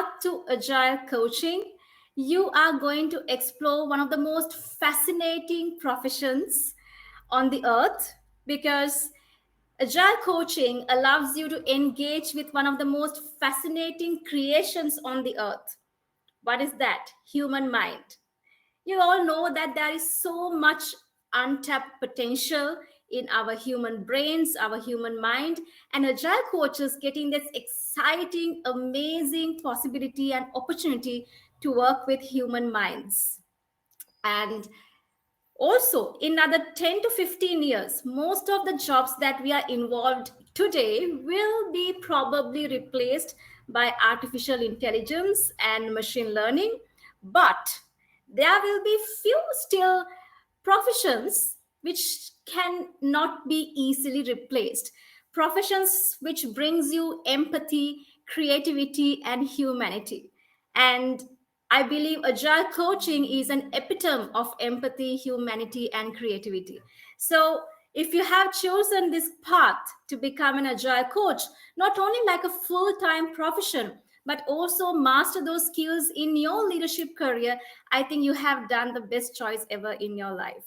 path to Agile coaching, you are going to explore one of the most fascinating professions on the earth because Agile coaching allows you to engage with one of the most fascinating creations on the earth. What is that? Human mind. You all know that there is so much untapped potential in our human brains, our human mind, and Agile coaches getting this exciting, amazing possibility and opportunity to work with human minds. And also, in another 10 to 15 years, most of the jobs that we are involved today will be probably replaced by artificial intelligence and machine learning. But there will be few still professions which can not be easily replaced. Professions which brings you empathy, creativity, and humanity. And I believe Agile coaching is an epitome of empathy, humanity, and creativity. So, if you have chosen this path to become an Agile coach, not only like a full time profession, but also master those skills in your leadership career, I think you have done the best choice ever in your life.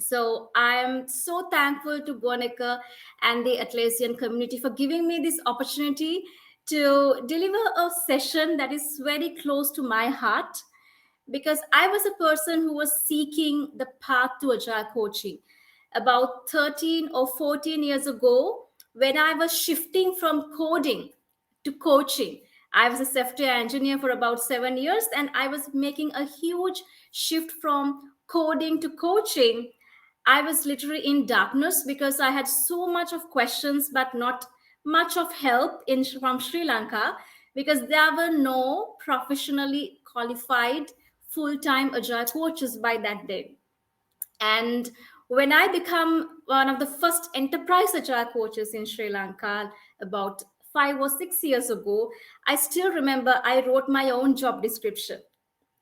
So I am so thankful to Bonica and the Atlassian community for giving me this opportunity to deliver a session that is very close to my heart because I was a person who was seeking the path to Agile coaching about 13 or 14 years ago when I was shifting from coding to coaching. I was a software engineer for about 7 years and I was making a huge shift from coding to coaching. I was literally in darkness because I had so much of questions, but not much of help from Sri Lanka because there were no professionally qualified full-time agile coaches by that day. And when I become one of the first enterprise agile coaches in Sri Lanka about 5 or 6 years ago, I still remember I wrote my own job description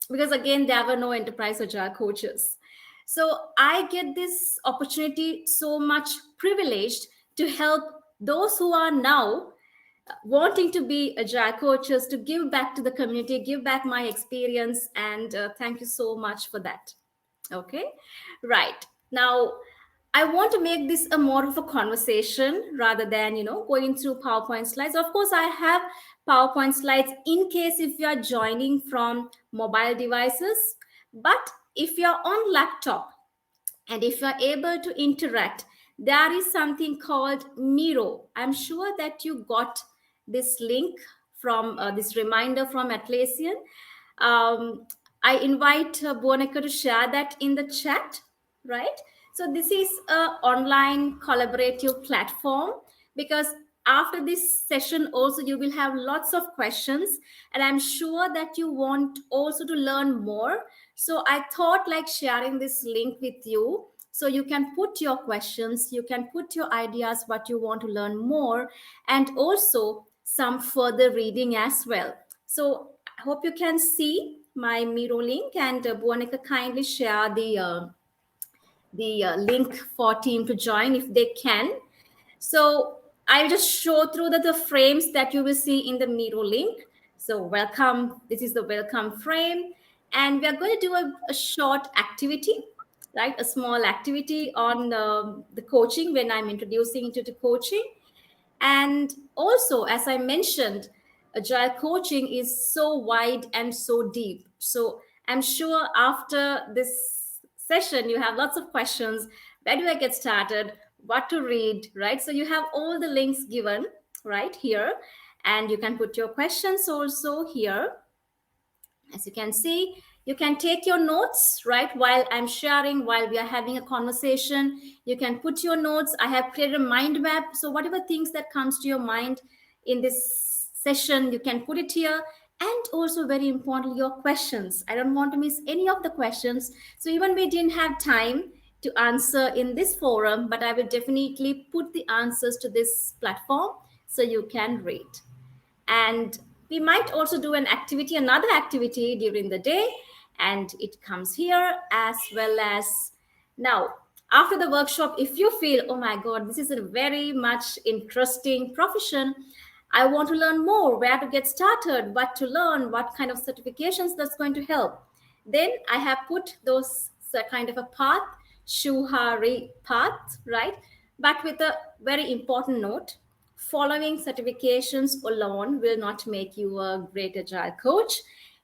because again there were no enterprise agile coaches. So I get this opportunity so much privileged to help those who are now wanting to be agile coaches to give back to the community, give back my experience, and thank you so much for that. Okay, right now I want to make this a more of a conversation rather than going through PowerPoint slides. Of course, I have PowerPoint slides in case if you are joining from mobile devices, but if you're on laptop and if you're able to interact, there is something called Miro. I'm sure that you got this link from this reminder from Atlassian. um, I invite Boneka to share that in the chat, right? So this is a online collaborative platform because after this session also you will have lots of questions and I'm sure that you want also to learn more. So I thought like sharing this link with you so you can put your questions, you can put your ideas, what you want to learn more, and also some further reading as well. So I hope you can see my Miro link, and Buanika kindly share the link for team to join if they can. So I'll just show through the frames that you will see in the Miro link. So welcome. This is the welcome frame, and we are going to do a short activity, right? A small activity on the coaching when I'm introducing into the coaching. And also, as I mentioned, agile coaching is so wide and so deep. So I'm sure after this session, you have lots of questions. Where do I get started? What to read, right? So you have all the links given right here. And you can put your questions also here. As you can see, you can take your notes, right, while I'm sharing, while we are having a conversation. You can put your notes. I have created a mind map. So whatever things that comes to your mind in this session, you can put it here. And also very importantly, your questions. I don't want to miss any of the questions. So even we didn't have time to answer in this forum, but I will definitely put the answers to this platform so you can read. And we might also do another activity during the day, and it comes here as well as now. After the workshop, if you feel, oh my God, this is a very much interesting profession, I want to learn more, where to get started, what to learn, what kind of certifications that's going to help. Then I have put those kind of a path, Shuhari path, right? But with a very important note, following certifications alone will not make you a great agile coach.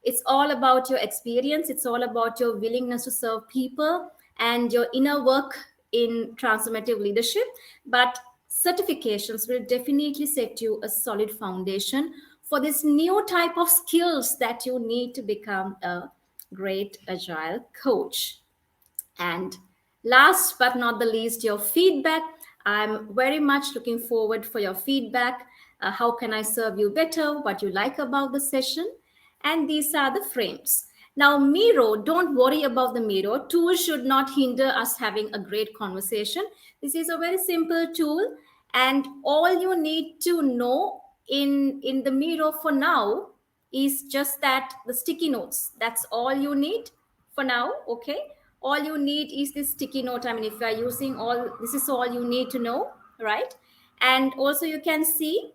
It's all about your experience, it's all about your willingness to serve people and your inner work in transformative leadership. But certifications will definitely set you a solid foundation for this new type of skills that you need to become a great agile coach. And last but not the least, your feedback. I'm very much looking forward for your feedback. How can I serve you better? What you like about the session? And these are the frames. Now, Miro, don't worry about the Miro. Tool should not hinder us having a great conversation. This is a very simple tool, and all you need to know in the Miro for now is just that the sticky notes. That's all you need for now. Okay, all you need is this sticky note. I mean, if you are using all, this is all you need to know, right? And also you can see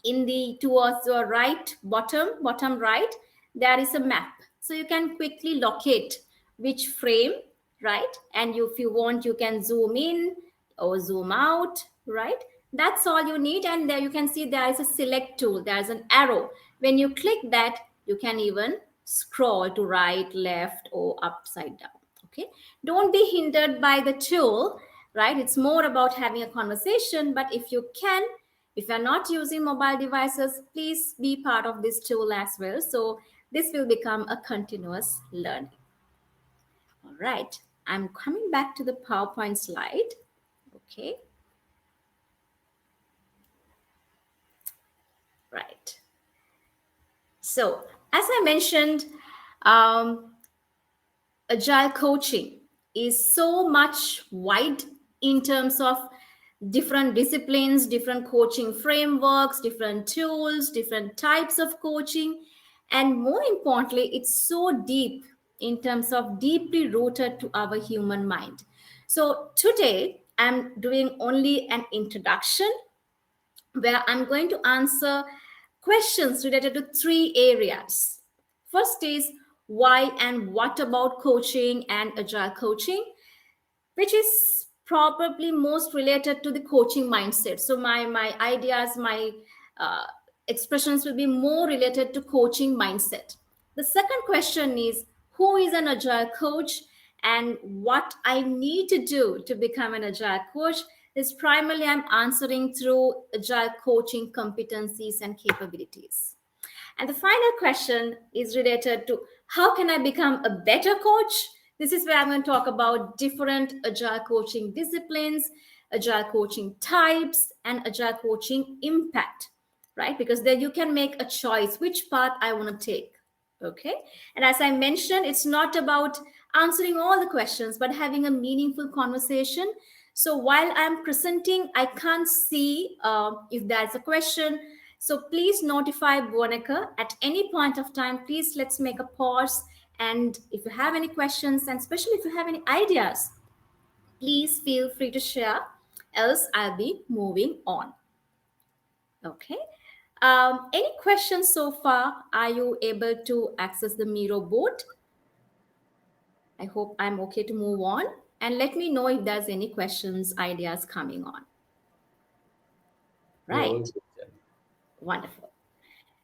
in the towards the right bottom right, there is a map, so you can quickly locate which frame, right? And if you want, you can zoom in or zoom out, right? That's all you need. And there you can see there is a select tool, there's an arrow. When you click that, you can even scroll to right, left, or upside down. Okay, don't be hindered by the tool, right? It's more about having a conversation. But if you can, if you're not using mobile devices, please be part of this tool as well. So this will become a continuous learning. All right, I'm coming back to the PowerPoint slide. Okay, right. So as I mentioned, um, agile coaching is so much wide in terms of different disciplines, different coaching frameworks, different tools, different types of coaching. And more importantly, it's so deep in terms of deeply rooted to our human mind. So today, I'm doing only an introduction where I'm going to answer questions related to three areas. First is why and what about coaching and agile coaching, which is probably most related to the coaching mindset. So my ideas, my uh, expressions will be more related to coaching mindset. The second question is who is an agile coach and what I need to do to become an agile coach. Is primarily I'm answering through agile coaching competencies and capabilities. And the final question is related to how can I become a better coach? This is where I'm going to talk about different agile coaching disciplines, agile coaching types, and agile coaching impact, right? Because then you can make a choice which path I want to take. Okay. And as I mentioned, it's not about answering all the questions, but having a meaningful conversation. So while I'm presenting, I can't see if there's a question. So please notify Buoneka at any point of time. Please let's make a pause. And if you have any questions, and especially if you have any ideas, please feel free to share. Else, I'll be moving on. Okay. Any questions so far? Are you able to access the Miro board? I hope I'm okay to move on. And let me know if there's any questions, ideas coming on. Yeah, all Right. good. Yeah. Wonderful.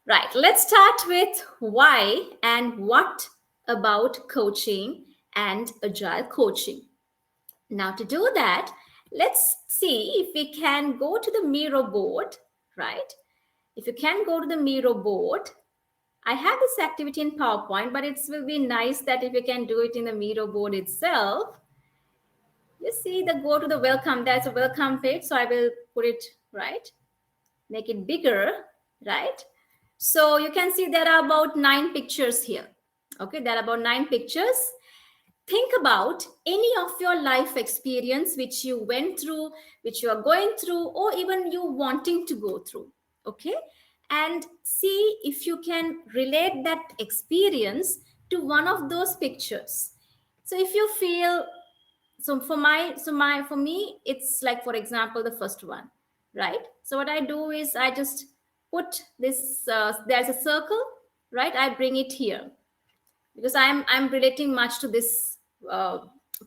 Right. Let's start with why and what about coaching and agile coaching. Now, to do that, let's see if we can go to the Miro board, right? If you can go to the Miro board, I have this activity in PowerPoint, but it will be nice that if you can do it in the Miro board itself. You see the go to the welcome, there's a welcome page. So I will put it right, make it bigger, right? So you can see there are about 9 pictures here. Okay, there are about 9 pictures. Think about any of your life experience which you went through, which you are going through, or even you wanting to go through. Okay, and see if you can relate that experience to one of those pictures. So if you feel, for me it's like, for example, the first one, right? So what I do is I just put this, there's a circle, right? I bring it here because I'm relating much to this uh,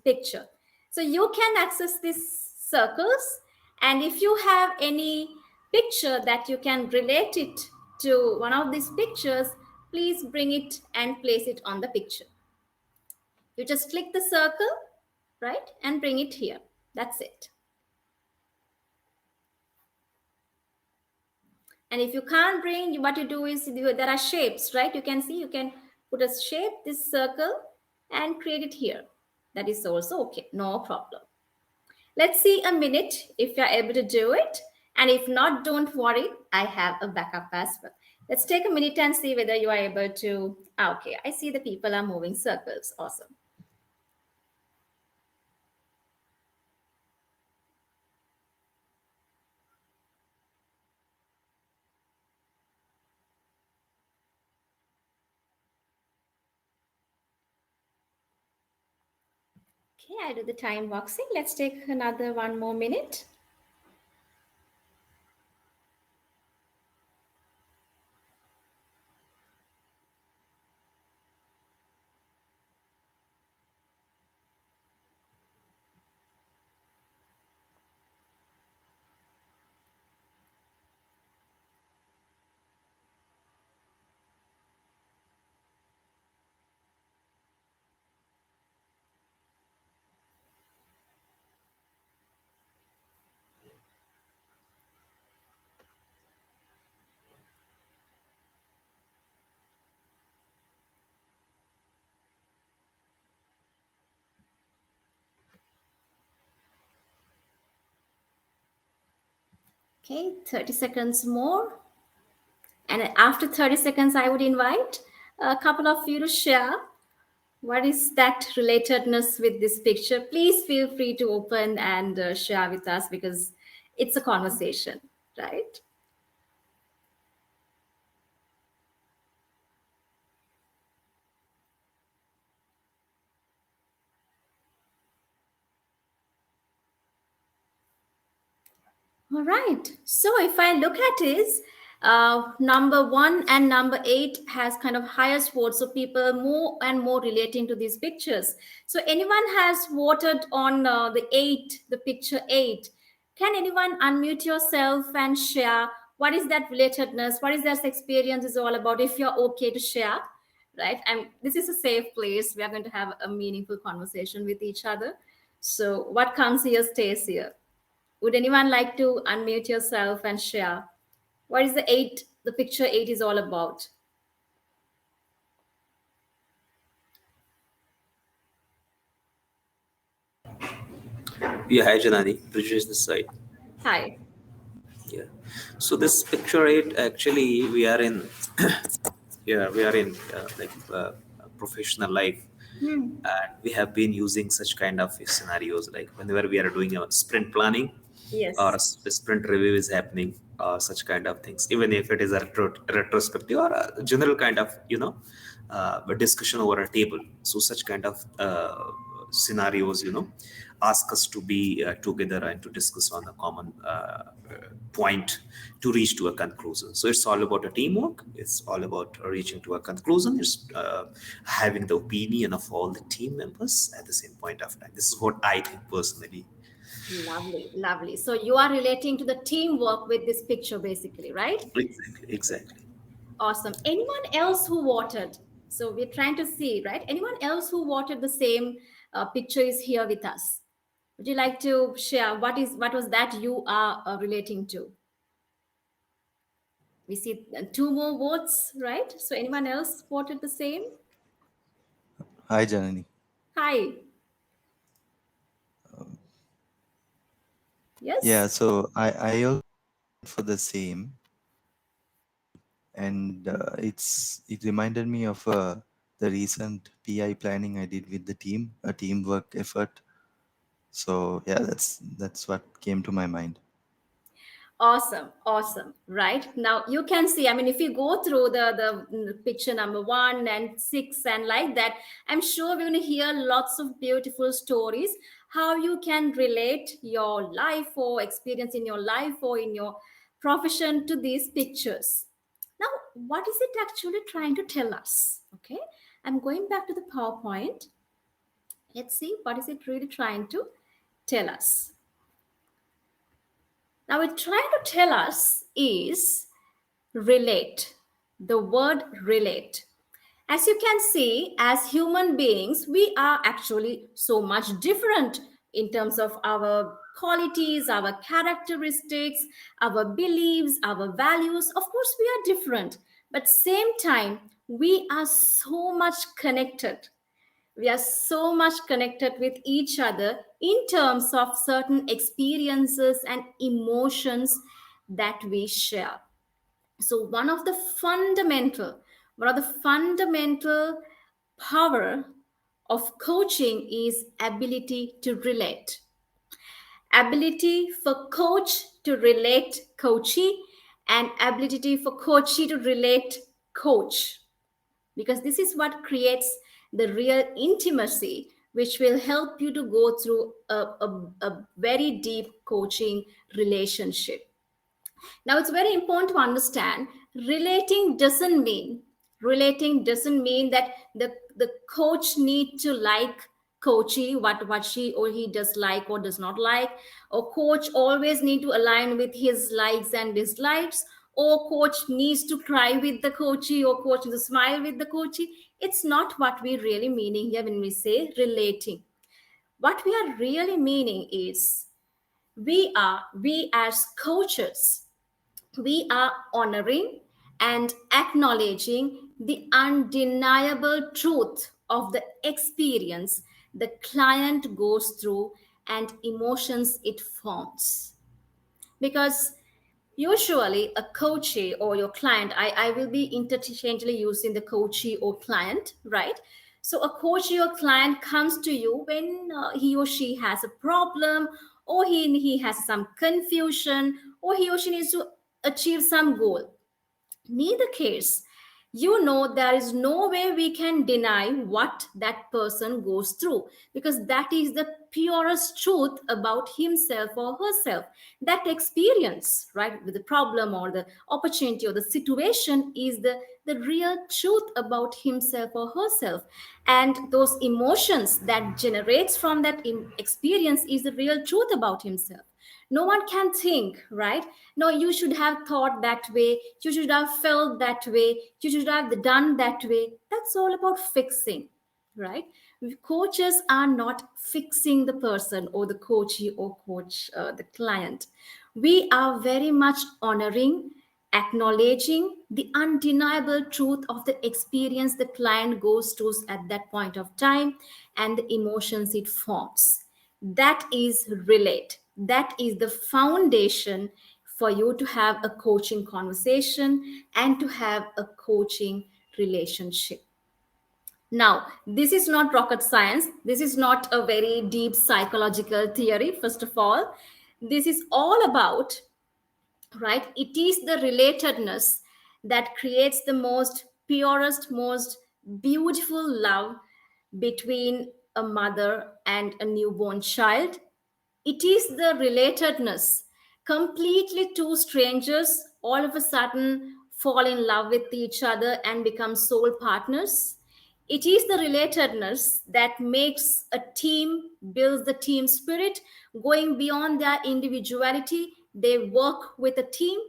picture. So you can access these circles, and if you have any picture that you can relate it to one of these pictures, please bring it and place it on the picture. You just click the circle, right, and bring it here. That's it. And if you can't bring, what you do is there are shapes, right? You can see, you can put a shape, this circle, and create it here. That is also okay, no problem. Let's see a minute if you're able to do it. And if not, don't worry, I have a backup as well. Let's take a minute and see whether you are able to. Okay, I see the people are moving circles. Awesome. Okay, I do the time boxing. Let's take another one more minute. Okay, 30 seconds more. And after 30 seconds, I would invite a couple of you to share what is that relatedness with this picture. Please feel free to open and share with us because it's a conversation, right? All right. So if I look at is number 1 and number 8 has kind of higher scores, so people more and more relating to these pictures. So anyone has voted on the 8, the picture 8. Can anyone unmute yourself and share what is that relatedness? What is that experience is all about? If you're okay to share, right? And this is a safe place. We are going to have a meaningful conversation with each other. So what comes here stays here. Would anyone like to unmute yourself and share? What is the 8, the picture 8 is all about? Yeah, hi Janani, Bridges this side. Hi. Yeah. So this picture eight, actually, we are in, yeah, we are in professional life, Hmm. and we have been using such kind of scenarios like whenever we are doing a sprint planning or a Yes. sprint review is happening, such kind of things. Even if it is a retrospective or a general kind of a discussion over a table, so such kind of scenarios, ask us to be together and to discuss on a common point to reach to a conclusion. So it's all about a teamwork. It's all about reaching to a conclusion. It's having the opinion of all the team members at the same point of time. This is what I think personally. Lovely, lovely. So you are relating to the teamwork with this picture, basically, right? Exactly, exactly. Awesome. Anyone else who voted? So we're trying to see, right? Anyone else who voted the same picture is here with us. Would you like to share what was that you are relating to? We see two more votes, right? So anyone else voted the same? Hi, Janani. Hi. Yeah, Yes. so I also for the same, and it reminded me of the recent PI planning I did with the team, a teamwork effort. So yeah, that's what came to my mind. Awesome, awesome. Right now, you can see. I mean, if you go through the picture number 1 and 6 and like that, I'm sure we're going to hear lots of beautiful stories. How you can relate your life or experience in your life or in your profession to these pictures. Now, what is it actually trying to tell us? Okay, I'm going back to the PowerPoint. Let's see what is it really trying to tell us. Now, it's trying to tell us is relate. The word relate. As you can see, as human beings, we are actually so much different in terms of our qualities, our characteristics, our beliefs, our values. Of course, we are different, but same time, we are so much connected. We are so much connected with each other in terms of certain experiences and emotions that we share. So one of the fundamental power of coaching is ability to relate. Ability for coach to relate coachee, and ability for coachee to relate coach, because this is what creates the real intimacy which will help you to go through a very deep coaching relationship. Now, it's very important to understand relating doesn't mean that the coach need to like coachee, what she or he does like or does not like, or coach always need to align with his likes and dislikes, or coach needs to cry with the coachee or coach needs to smile with the coachee. It's not what we really meaning here when we say relating. What we are really meaning is we as coaches, we are honoring and acknowledging the undeniable truth of the experience the client goes through and emotions it forms. Because usually a coachee or your client, I will be interchangeably using the coachee or client, right? So a coachee or client comes to you when he or she has a problem, or he has some confusion, or he or she needs to achieve some goal. Neither case, you know, there is no way we can deny what that person goes through, because that is the purest truth about himself or herself. That experience, right, with the problem or the opportunity or the situation is the real truth about himself or herself. And those emotions that generates from that experience is the real truth about himself. No one can think, right? No, you should have thought that way, you should have felt that way, you should have done that way. That's all about fixing, right? Coaches are not fixing the person or the coachee or the client. We are very much honoring, acknowledging the undeniable truth of the experience the client goes through at that point of time and the emotions it forms. That is relate. That is the foundation for you to have a coaching conversation and to have a coaching relationship. Now, this is not rocket science. This is not a very deep psychological theory, first of all. This is all about, right? It is the relatedness that creates the most purest, most beautiful love between a mother and a newborn child. It is the relatedness. Completely two strangers all of a sudden fall in love with each other and become soul partners. It is the relatedness that makes a team, builds the team spirit, going beyond their individuality. They work with a team.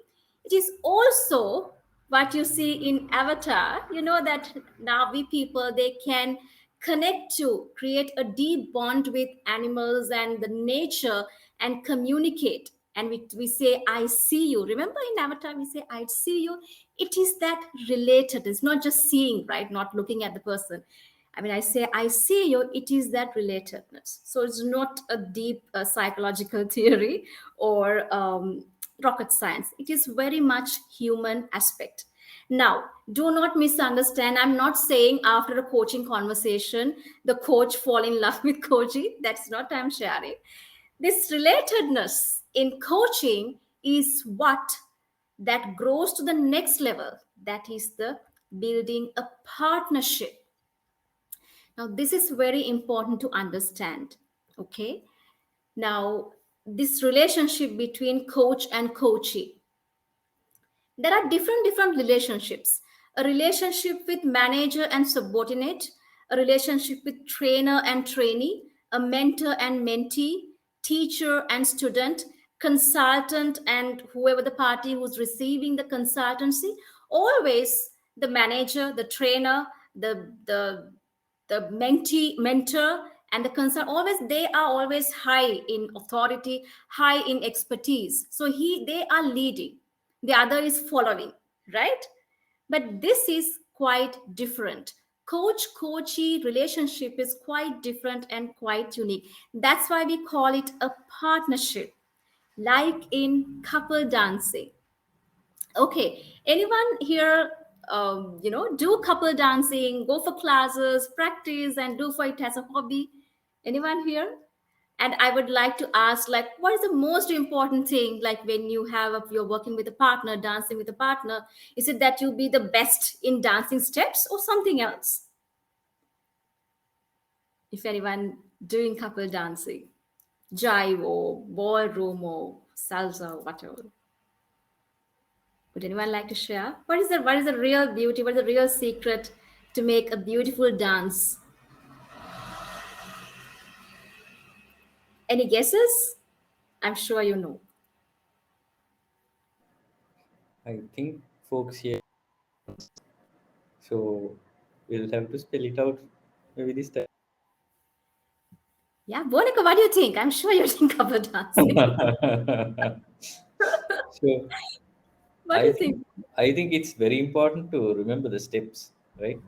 It is also what you see in Avatar. You know that Navi people, they can connect to create a deep bond with animals and the nature and communicate. And we say, I see you. Remember in Avatar, we say, I see you. It is that related. It's not just seeing, right? Not looking at the person. I mean, I say, I see you, it is that relatedness. So it's not a deep psychological theory or rocket science. It is very much human aspect. Now, do not misunderstand. I'm not saying after a coaching conversation, the coach fall in love with coaching. That's not what I'm sharing. This relatedness in coaching is what that grows to the next level. That is the building a partnership. Now, this is very important to understand. Okay. Now, this relationship between coach and coachee. There are different relationships: a relationship with manager and subordinate, a relationship with trainer and trainee, a mentor and mentee, teacher and student, consultant and whoever the party who's receiving the consultancy. Always the manager, the trainer, the mentee, mentor, and the concern, always they are always high in authority, high in expertise. So they are leading, the other is following, right? But this is quite different. Coach coachee relationship is quite different and quite unique. That's why we call it a partnership, like in couple dancing. Okay, anyone here, do couple dancing, go for classes, practice, and do for it as a hobby? Anyone here? And I would like to ask, like, what is the most important thing, like when you're working with a partner, dancing with a partner? Is it that you be the best in dancing steps or something else? If anyone doing couple dancing, jive or ballroom or salsa or whatever. Would anyone like to share? What is the real beauty? What is the real secret to make a beautiful dance? Any guesses? I'm sure you know. I think folks here, so we'll have to spell it out maybe this time. Yeah, Bonica, what do you think? I'm sure you're doing cover dancing. So What do I you think think? I think it's very important to remember the steps, right?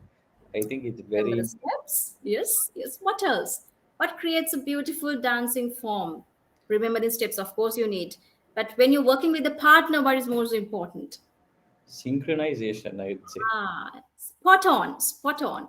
I think it's Remember the very steps? Yes, yes. What else? What creates a beautiful dancing form? Remember the steps, of course, you need. But when you're working with a partner, what is most important? synchronization, I would say. Spot on, spot on,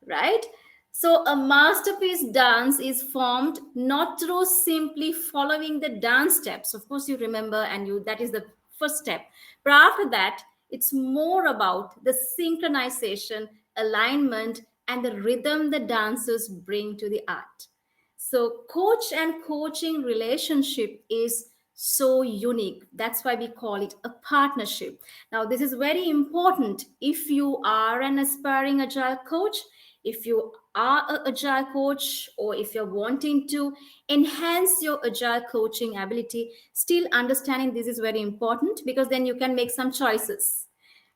right? So a masterpiece dance is formed not through simply following the dance steps. Of course, you remember, and you that is the first step. But after that, it's more about the synchronization, alignment, and the rhythm the dancers bring to the art. So, coach and coaching relationship is so unique. That's why we call it a partnership. Now, this is very important if you are an aspiring agile coach, if you are an agile coach, or if you're wanting to enhance your agile coaching ability. Still, understanding this is very important because then you can make some choices.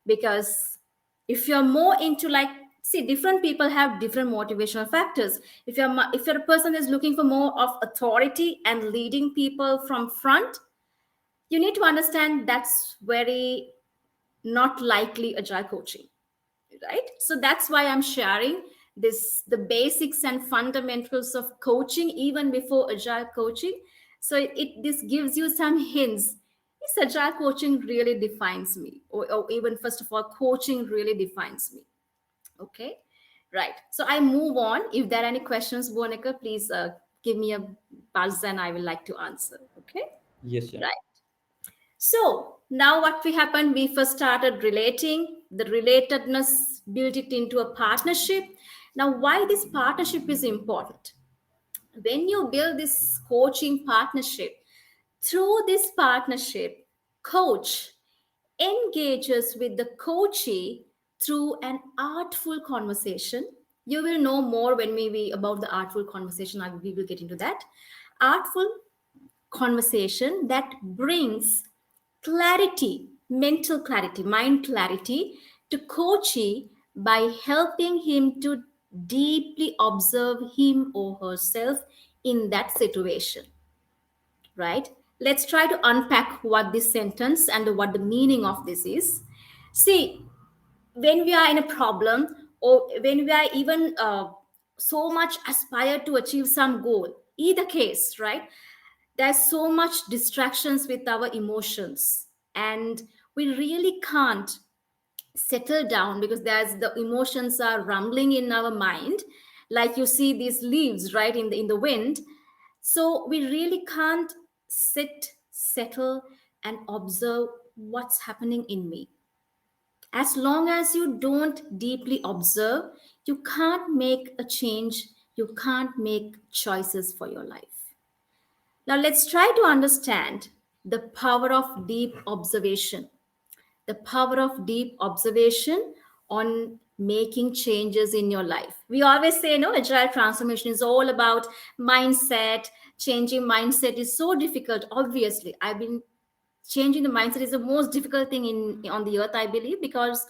Because if you're more into, like, see, different people have different motivational factors. If you're a person that's looking for more of authority and leading people from front, you need to understand that's very not likely agile coaching, right? So that's why I'm sharing the basics and fundamentals of coaching even before agile coaching. So this gives you some hints. Is agile coaching really defines me, or even first of all, coaching really defines me? Okay, right. So I move on. If there are any questions, Bonica, please give me a buzz and I will like to answer. Okay, Yes, yeah. right. So now what we happened, we first started relating, the relatedness built it into a partnership. Now, why this partnership is important? When you build this coaching partnership, through this partnership, coach engages with the coachee through an artful conversation. You will know more when we about the artful conversation. We will get into that. Artful conversation that brings clarity, mental clarity, mind clarity to coachee by helping him to deeply observe him or herself in that situation, right? Let's try to unpack what this sentence and what the meaning of this is. See, when we are in a problem, or when we are even so much aspire to achieve some goal, either case, right? There's so much distractions with our emotions, and we really can't settle down because there's the emotions are rumbling in our mind, like you see these leaves, right, in the wind. So we really can't sit, settle, and observe what's happening in me. As long as you don't deeply observe, you can't make a change, you can't make choices for your life. Now, let's try to understand the power of deep observation. the power of deep observation on making changes in your life. We always say, no, agile transformation is all about mindset. Changing mindset is so difficult. Obviously, I've been changing the mindset is the most difficult thing in on the earth, I believe, because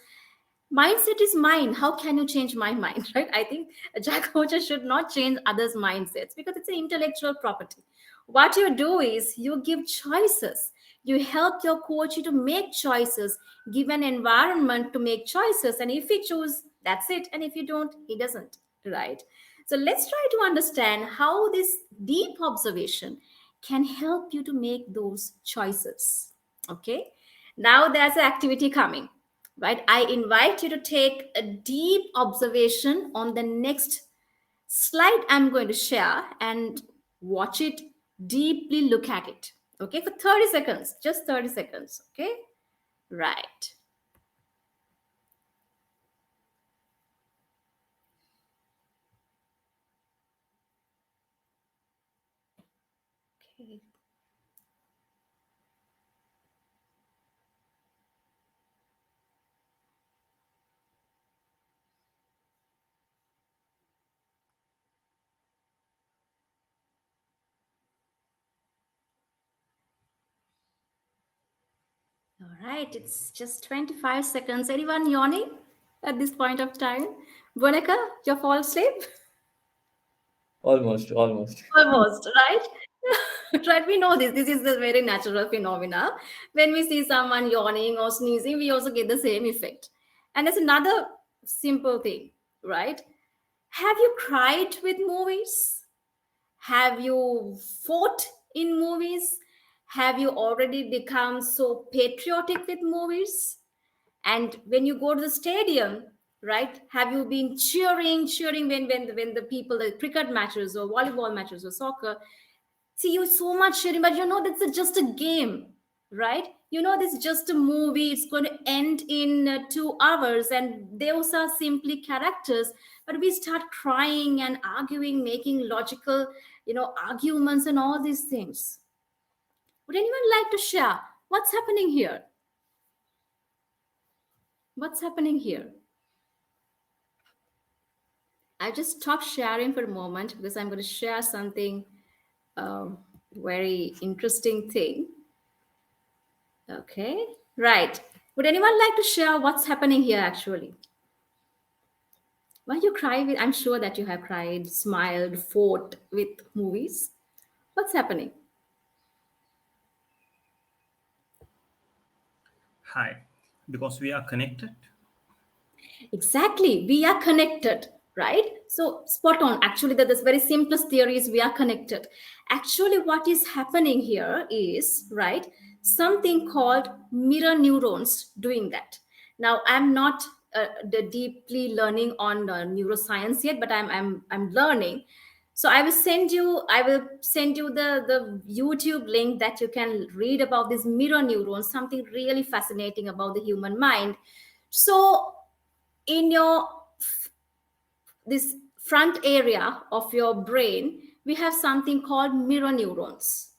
mindset is mine. How can you change my mind? Right? I think agile coaches should not change others mindsets because it's an intellectual property. What you do is you give choices. You help your coach to make choices, give an environment to make choices, and if he choose, that's it, and if you don't, he doesn't. Right? So let's try to understand how this deep observation can help you to make those choices. Okay, now there's an activity coming, right? I invite you to take a deep observation on the next slide I'm going to share and watch it, deeply look at it. Okay, for 30 seconds, just 30 seconds. Okay, right. Okay. All right, it's just 25 seconds. Anyone yawning at this point of time? Bonica, you fall asleep? Almost, almost. Almost, right? Right, we know this. This is the very natural phenomena. When we see someone yawning or sneezing, we also get the same effect. And there's another simple thing, right? Have you cried with movies? Have you fought in movies? Have you already become so patriotic with movies? And when you go to the stadium, right, have you been cheering when the people, the cricket matches or volleyball matches or soccer, see you so much cheering, but you know that's just a game, right? You know this is just a movie, it's going to end in 2 hours, and those are simply characters. But we start crying and arguing, making logical, arguments and all these things. Would anyone like to share what's happening here? What's happening here? I just stopped sharing for a moment because I'm going to share something, um, very interesting thing. Okay, right. Would anyone like to share what's happening here actually? Why you cry with? I'm sure that you have cried, smiled, fought with movies. What's happening? Hi, because we are connected. Exactly, we are connected, right? So spot on. Actually, that this very simplest theory is we are connected. Actually, what is happening here is, right, something called mirror neurons doing that. Now, I'm not deeply learning on neuroscience yet, but I'm learning. So I will send you the YouTube link that you can read about this mirror neurons, something really fascinating about the human mind. So in your this front area of your brain, we have something called mirror neurons.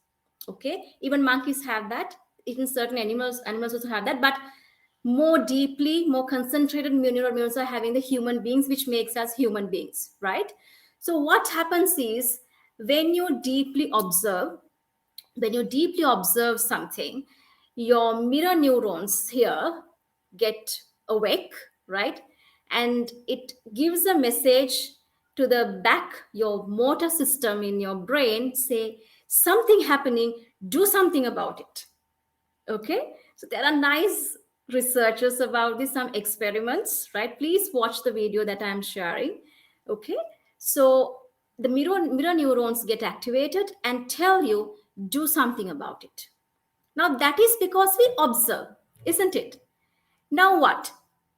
Okay, even monkeys have that, even certain animals also have that, but more deeply, more concentrated mirror neurons are having the human beings, which makes us human beings, right? So what happens is, when you deeply observe when you deeply observe something, your mirror neurons here get awake, right? And it gives a message to the back, your motor system in your brain, say something happening, do something about it. Okay, so there are nice researchers about this, some experiments, right? Please watch the video that I'm sharing. Okay, so the mirror neurons get activated and tell you do something about it. Now that is because we observe, isn't it? Now, what?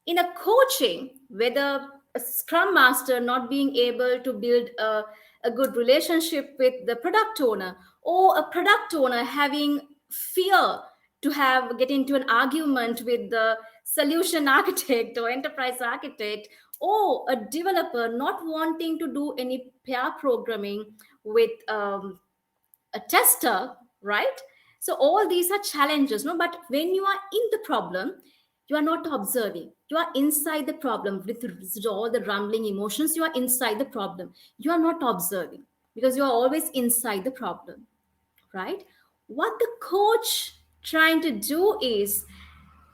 In a coaching, whether a scrum master not being able to build a good relationship with the product owner, or a product owner having fear to have get into an argument with the solution architect or enterprise architect, or a developer not wanting to do any pair programming with a tester, right? So all these are challenges, no? But when you are in the problem, You are not observing. You are inside the problem with all the rumbling emotions. You are inside the problem. You are not observing because you are always inside the problem, right? What the coach trying to do is,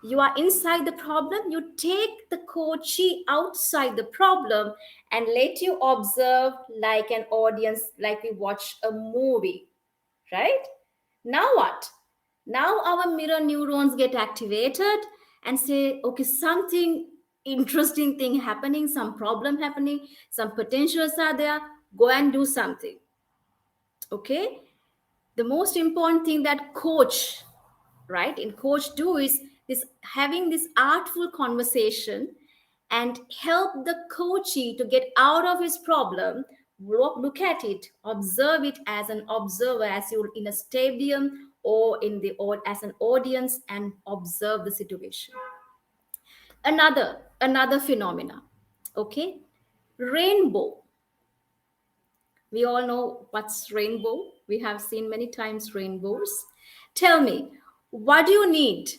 you are inside the problem, you take the coachee outside the problem and let you observe like an audience, like we watch a movie, right? Now what? Now our mirror neurons get activated and say, okay, something interesting thing happening, some problem happening, some potentials are there, go and do something. Okay, the most important thing that coach, right, in coach do is this, having this artful conversation and help the coachee to get out of his problem. Look at it, observe it as an observer, as you're in a stadium or in the, or as an audience, and observe the situation. Another phenomena, okay, rainbow. We all know what's rainbow. We have seen many times rainbows. Tell me, what do you need?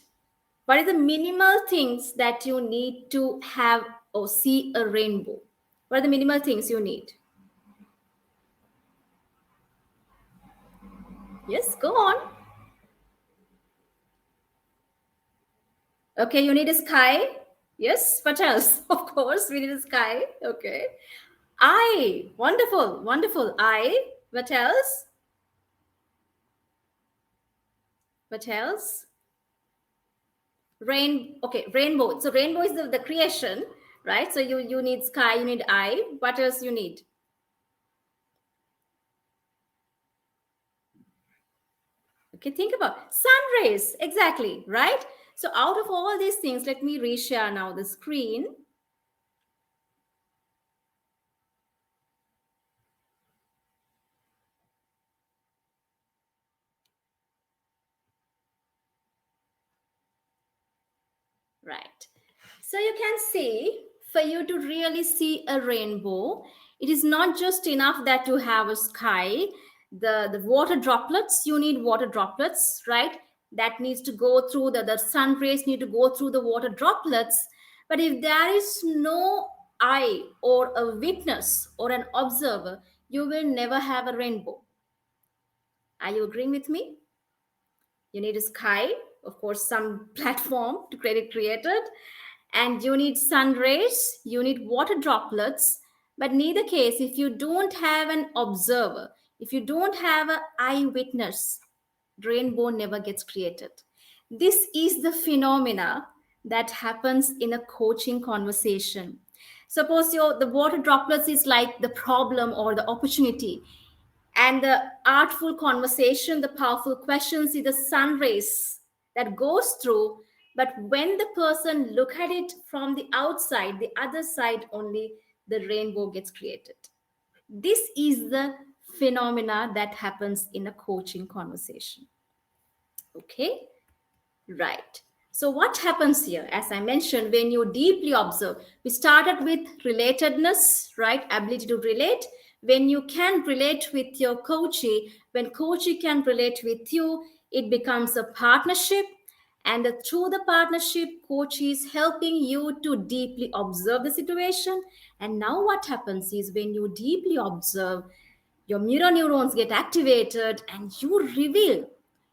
What are the minimal things that you need to have or see a rainbow? What are the minimal things you need? Yes, go on. Okay, you need a sky. Yes, what else? Of course, we need a sky. Okay. Eye. Wonderful, wonderful. Eye. What else? What else? Rain. Okay, rainbow. So rainbow is the creation, right? So you need sky, you need eye. What else you need? Okay, think about sun rays. Exactly, right? So out of all these things, let me reshare now the screen. Right. So you can see, for you to really see a rainbow, it is not just enough that you have a sky. The water droplets, you need water droplets, right? That needs to go through the sun rays need to go through the water droplets. But if there is no eye or a witness or an observer, you will never have a rainbow. Are you agreeing with me? You need a sky, of course, some platform to get it created, and you need sun rays, you need water droplets. But neither case, if you don't have an observer, if you don't have an eyewitness, rainbow never gets created. This is the phenomena that happens in a coaching conversation. Suppose the water droplets is like the problem or the opportunity, and the artful conversation, the powerful questions, see the sun rays that goes through. But when the person look at it from the outside, the other side only, the rainbow gets created. This is the phenomena that happens in a coaching conversation. Okay. Right. So, what happens here? As I mentioned, when you deeply observe, we started with relatedness, right? Ability to relate. When you can relate with your coachee, when coachee can relate with you, it becomes a partnership. And through the partnership, coach is helping you to deeply observe the situation. And now, what happens is when you deeply observe, your mirror neurons get activated and you reveal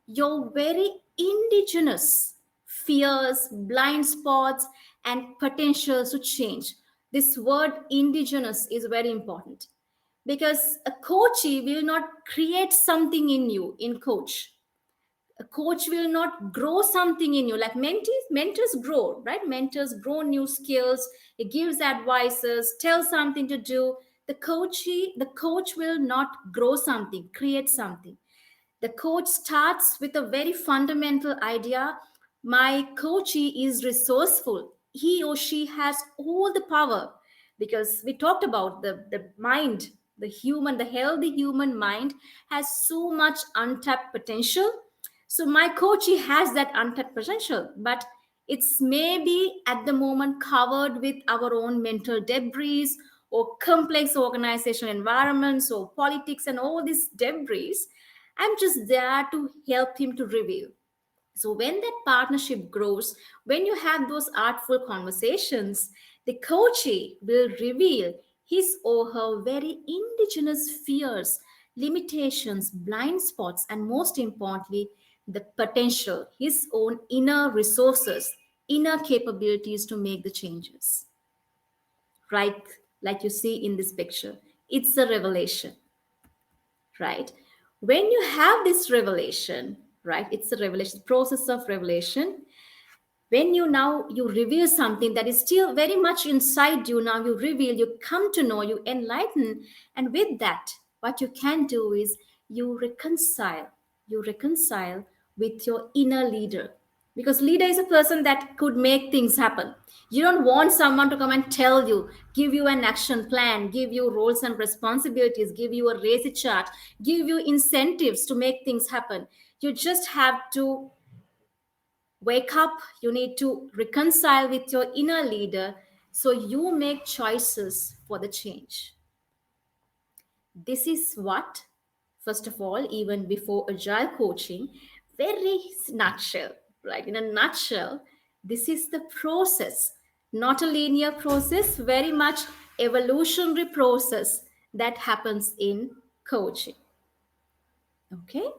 your very indigenous fears, blind spots, and potentials to change. This word indigenous is very important because a coachee will not create something in you in coach. A coach will not grow something in you like mentors grow, right? Mentors grow new skills, it gives advices, tells something to do. The coach will not grow something, create something. The coach starts with a very fundamental idea. My coachee is resourceful. He or she has all the power because we talked about the mind, the healthy human mind has so much untapped potential. So my coachee has that untapped potential, but it's maybe at the moment covered with our own mental debris or complex organizational environments or politics and all these debris. I'm just there to help him to reveal. So when that partnership grows, when you have those artful conversations, the coachee will reveal his or her very indigenous fears, limitations, blind spots, and most importantly, the potential, his own inner resources, inner capabilities to make the changes. Right? Like you see in this picture. It's a revelation, right? When you have this revelation, right? It's a revelation, process of revelation. When you reveal something that is still very much inside you, now you reveal, you come to know, you enlighten, and with that what you can do is you reconcile with your inner leader, because leader is a person that could make things happen. You don't want someone to come and tell you, give you an action plan, give you roles and responsibilities, give you a race chart, give you incentives to make things happen. You just have to wake up, you need to reconcile with your inner leader so you make choices for the change. This is what, first of all, even before agile coaching, very nutshell, right? In a nutshell, this is the process, not a linear process, very much evolutionary process that happens in coaching. Okay,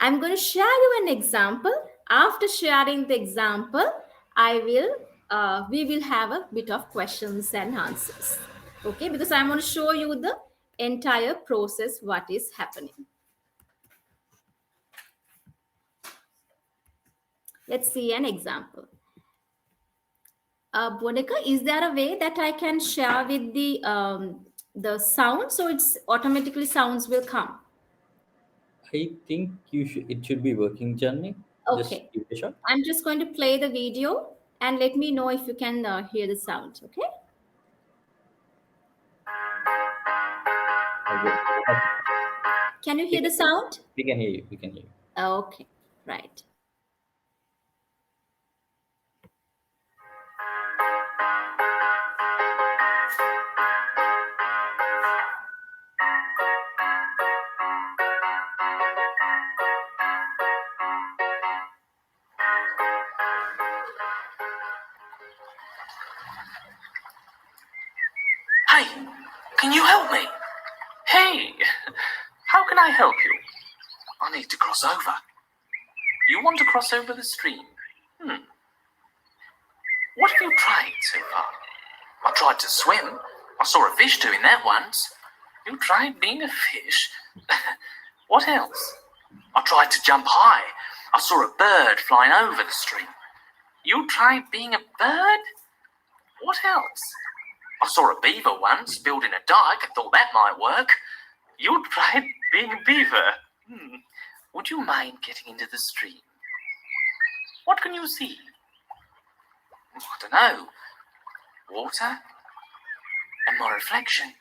I'm going to share you an example. After sharing the example, we will have a bit of questions and answers. Okay, because I'm going to show you the entire process, what is happening. Let's see an example. Bonica, is there a way that I can share with the sound so it's automatically sounds will come? I think it should be working, Janni. Just Okay, give it a shot. I'm just going to play the video and let me know if you can hear the sound. Okay. Okay. Can you We hear can the sound? we can hear you. We can hear you. Okay, right. Hey, can you help me? Hey, how can I help you? I need to cross over. You want to cross over the stream? What have you tried so far? I tried to swim. I saw a fish doing that once. You tried being a fish? What else? I tried to jump high. I saw a bird flying over the stream. You tried being a bird? What else? I saw a beaver once building a dike. I thought that might work. You tried being a beaver. Would you mind getting into the stream? What can you see? I don't know. Water? And my reflection.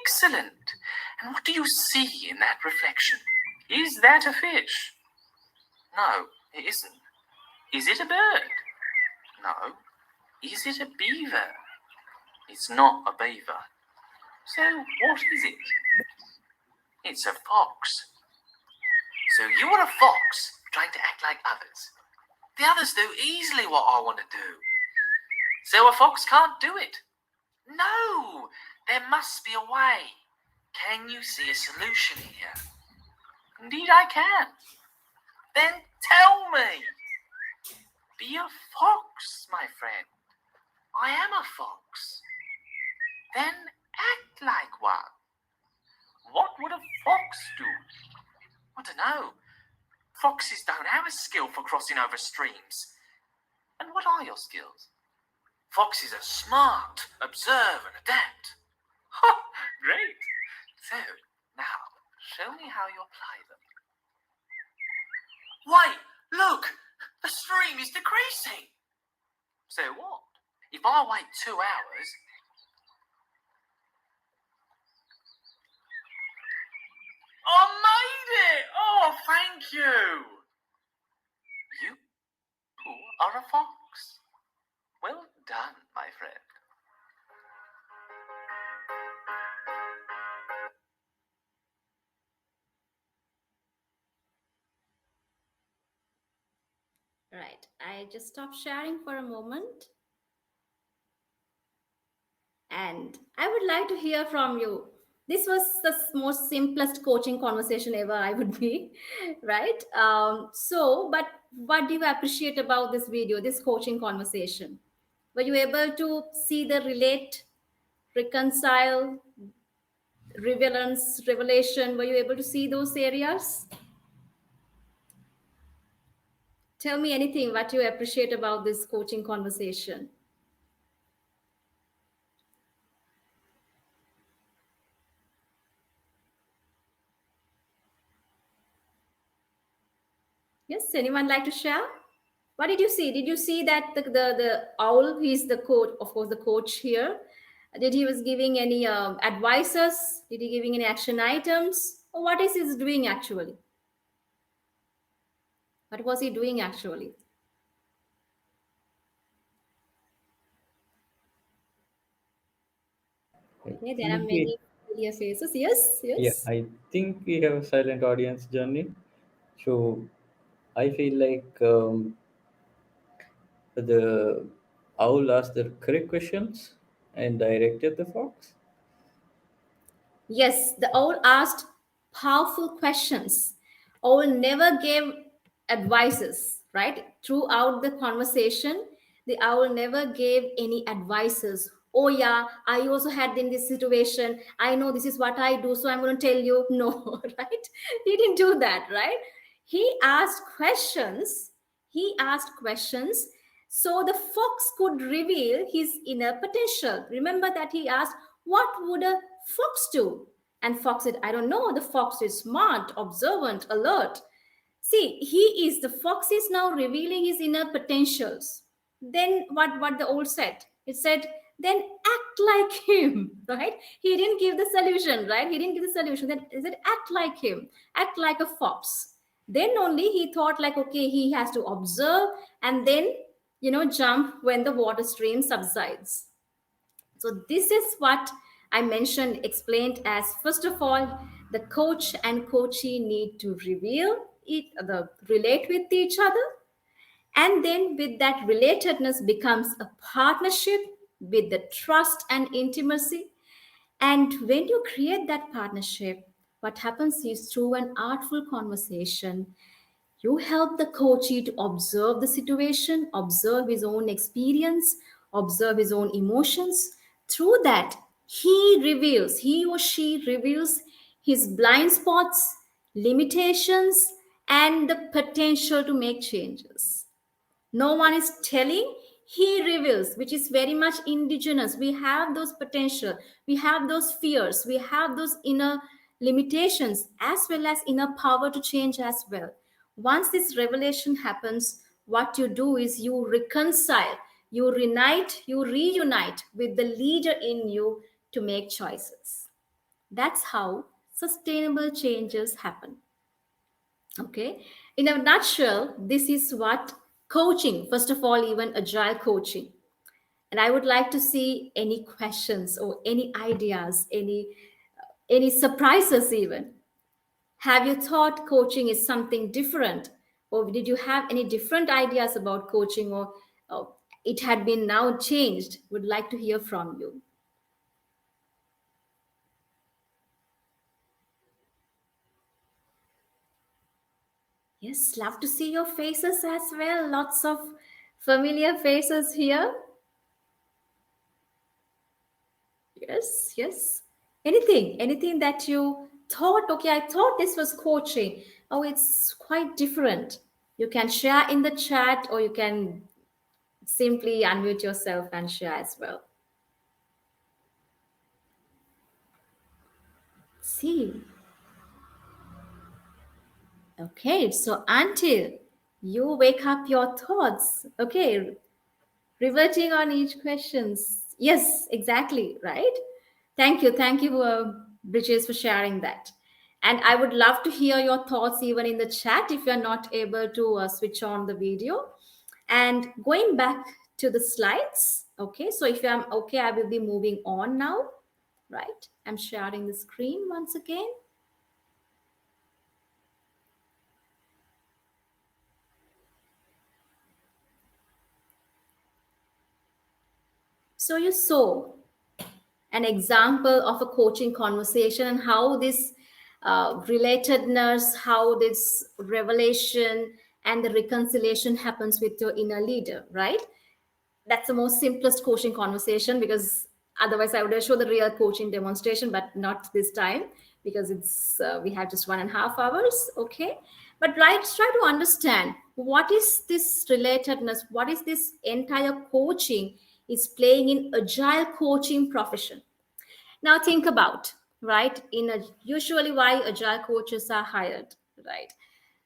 Excellent. And what do you see in that reflection? Is that a fish? No, it isn't. Is it a bird? No. Is it a beaver? It's not a beaver. So what is it? It's a fox. So you're a fox trying to act like others. The others do easily what I want to do. So a fox can't do it. No, there must be a way. Can you see a solution here? Indeed I can. Then tell me. Be a fox, my friend. I am a fox. Then act like one. What would a fox do? I don't know. Foxes don't have a skill for crossing over streams. And what are your skills? Foxes are smart, observe and adapt. Ha! Great. So, now, show me how you apply them. Wait, look! The stream is decreasing. So what? If I wait 2 hours... I made it! Oh, thank you! You are a fox. Well done, my friend. Right. I just stopped sharing for a moment. And I would like to hear from you. This was the most simplest coaching conversation ever I would be, right? But what do you appreciate about this video, this coaching conversation? Were you able to see the relate, reconcile, relevance, revelation? Were you able to see those areas? Tell me anything what you appreciate about this coaching conversation. Yes, anyone like to share? What did you see? Did you see that the owl, he's the coach, of course, the coach here. Did he was giving any advices? Did he giving any action items? Or what is he doing actually? What was he doing actually? I Okay, there are think we, many familiar faces. Yes, yeah, yes. I think we have a silent audience journey. So I feel like the owl asked the correct questions and directed the fox. Yes, the owl asked powerful questions. Owl never gave advices, right? Throughout the conversation, the owl never gave any advices. Oh yeah, I also had in this situation. I know this is what I do, so I'm going to tell you. No, right? He didn't do that, right? He asked questions. He asked questions so the fox could reveal his inner potential. Remember that he asked, what would a fox do? And fox said, I don't know. The fox is smart, observant, alert. See, the fox is now revealing his inner potentials. Then what the old said? It said, then act like him, right? He didn't give the solution, right? He didn't give the solution. Then it said, act like him, act like a fox. Then only he thought like, okay, he has to observe and then, jump when the water stream subsides. So this is what I mentioned, explained as first of all, the coach and coachee need to relate with each other, and then with that relatedness becomes a partnership with the trust and intimacy. And when you create that partnership, what happens is through an artful conversation, you help the coachee to observe the situation, observe his own experience, observe his own emotions. Through that, he or she reveals his blind spots, limitations, and the potential to make changes. No one is telling, he reveals, which is very much indigenous. We have those potential, we have those fears, we have those inner limitations as well as inner power to change as well. Once this revelation happens, what you do is you reconcile, you reunite with the leader in you to make choices. That's how sustainable changes happen. Okay, in a nutshell, this is what coaching, first of all, even agile coaching. And I would like to see any questions or any ideas, any surprises even. Have you thought coaching is something different, or did you have any different ideas about coaching, or it had been now changed? Would like to hear from you. Yes, love to see your faces as well. Lots of familiar faces here. Yes, yes. Anything that you thought, okay, I thought this was coaching. Oh, it's quite different. You can share in the chat or you can simply unmute yourself and share as well. See. Okay, so until you wake up your thoughts, okay, reverting on each questions. Yes, exactly, right? Thank you, Bridges, for sharing that. And I would love to hear your thoughts even in the chat if you're not able to switch on the video. And going back to the slides, okay, so if I'm okay, I will be moving on now, right? I'm sharing the screen once again. So you saw an example of a coaching conversation and how this relatedness, how this revelation and the reconciliation happens with your inner leader, right? That's the most simplest coaching conversation, because otherwise I would have shown the real coaching demonstration, but not this time because it's we have just 1.5 hours. Okay, but let's try to understand what is this relatedness, what is this entire coaching is playing in agile coaching profession. Now think about, right, in a usually why agile coaches are hired, right?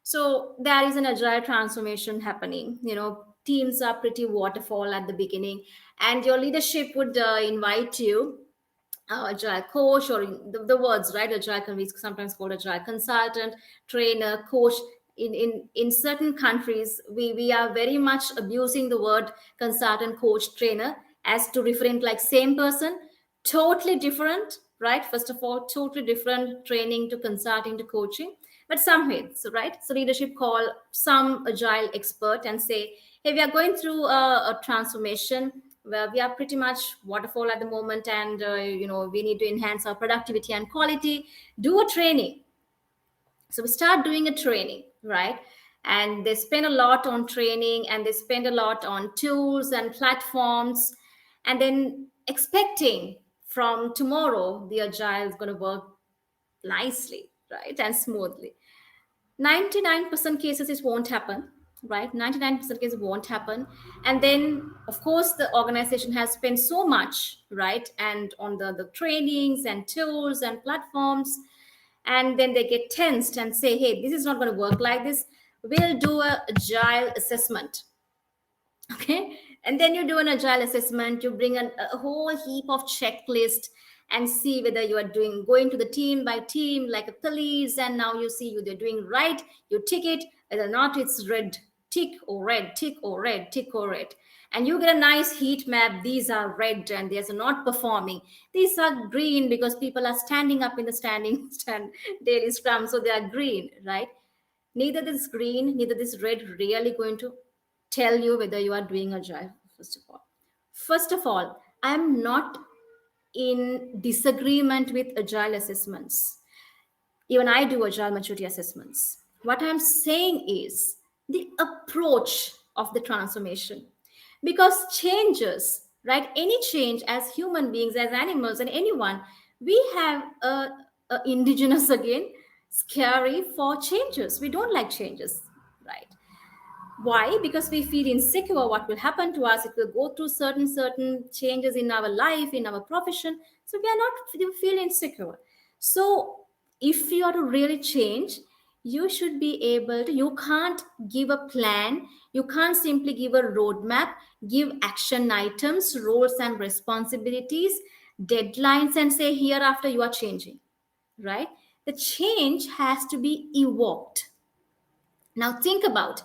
So there is an agile transformation happening. Teams are pretty waterfall at the beginning, and your leadership would invite you, agile coach, or the words, right? Agile can be sometimes called agile consultant, trainer, coach. In certain countries, we are very much abusing the word consultant, coach, trainer as to referring to like same person, totally different, right? First of all, totally different training to consulting to coaching. But some ways, right? So leadership call some agile expert and say, hey, we are going through a transformation where we are pretty much waterfall at the moment, and we need to enhance our productivity and quality. Do a training. So we start doing a training, right? And they spend a lot on training, and they spend a lot on tools and platforms, and then expecting from tomorrow the agile is going to work nicely, right, and smoothly. 99% cases it won't happen, right? 99% cases won't happen. And then of course the organization has spent so much, right, and on the trainings and tools and platforms, and then they get tensed and say, hey, this is not going to work like this. We'll do a agile assessment. Okay, and then you do an agile assessment, you bring a whole heap of checklist and see whether you are doing going to the team by team like a police, and now you see they're doing right, you tick it, whether or not it's red tick or red tick or red tick or red, and you get a nice heat map. These are red and these are not performing, these are green because people are standing up in the standing stand daily scrum, so they are green, right? Neither this green, neither this red really going to tell you whether you are doing agile. First of all, I'm not in disagreement with agile assessments. Even I do agile maturity assessments. What I'm saying is the approach of the transformation, because changes, right, any change, as human beings, as animals, and anyone, we have a indigenous again scary for changes. We don't like changes, right? Why? Because we feel insecure what will happen to us. It will go through certain changes in our life, in our profession, so we are not, we feel insecure. So if you are to really change, you should be able to, you can't give a plan, you can't simply give a roadmap, give action items, roles and responsibilities, deadlines, and say hereafter you are changing, right? The change has to be evoked. Now think about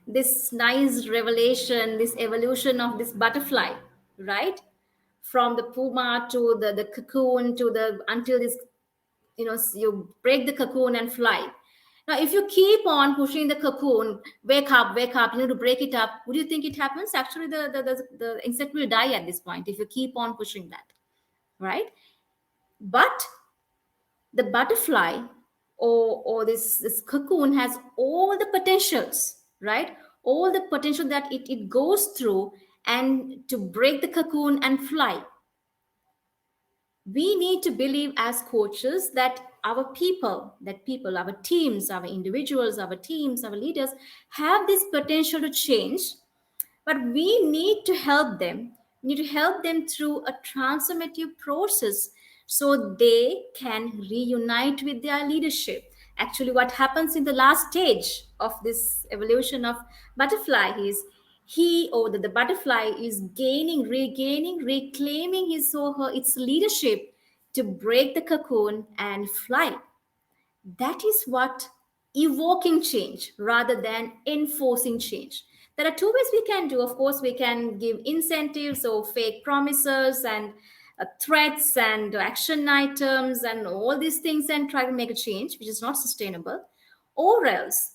this nice revelation, this evolution of this butterfly, right? From the puma to the cocoon to the until this, you break the cocoon and fly. Now, if you keep on pushing the cocoon, wake up, to break it up, would you think it happens? Actually, the insect will die at this point if you keep on pushing that, right? But the butterfly, or this cocoon has all the potentials, right? All the potential that it goes through, and to break the cocoon and fly. We need to believe as coaches that our teams, our individuals, our teams, our leaders have this potential to change, but we need to help them. We need to help them through a transformative process so they can reunite with their leadership. Actually, what happens in the last stage of this evolution of butterfly is he, or the butterfly is gaining, regaining, reclaiming his or her its leadership to break the cocoon and fly. That is what evoking change rather than enforcing change. There are two ways we can do. Of course, we can give incentives or fake promises and threats and action items and all these things and try to make a change, which is not sustainable. Or else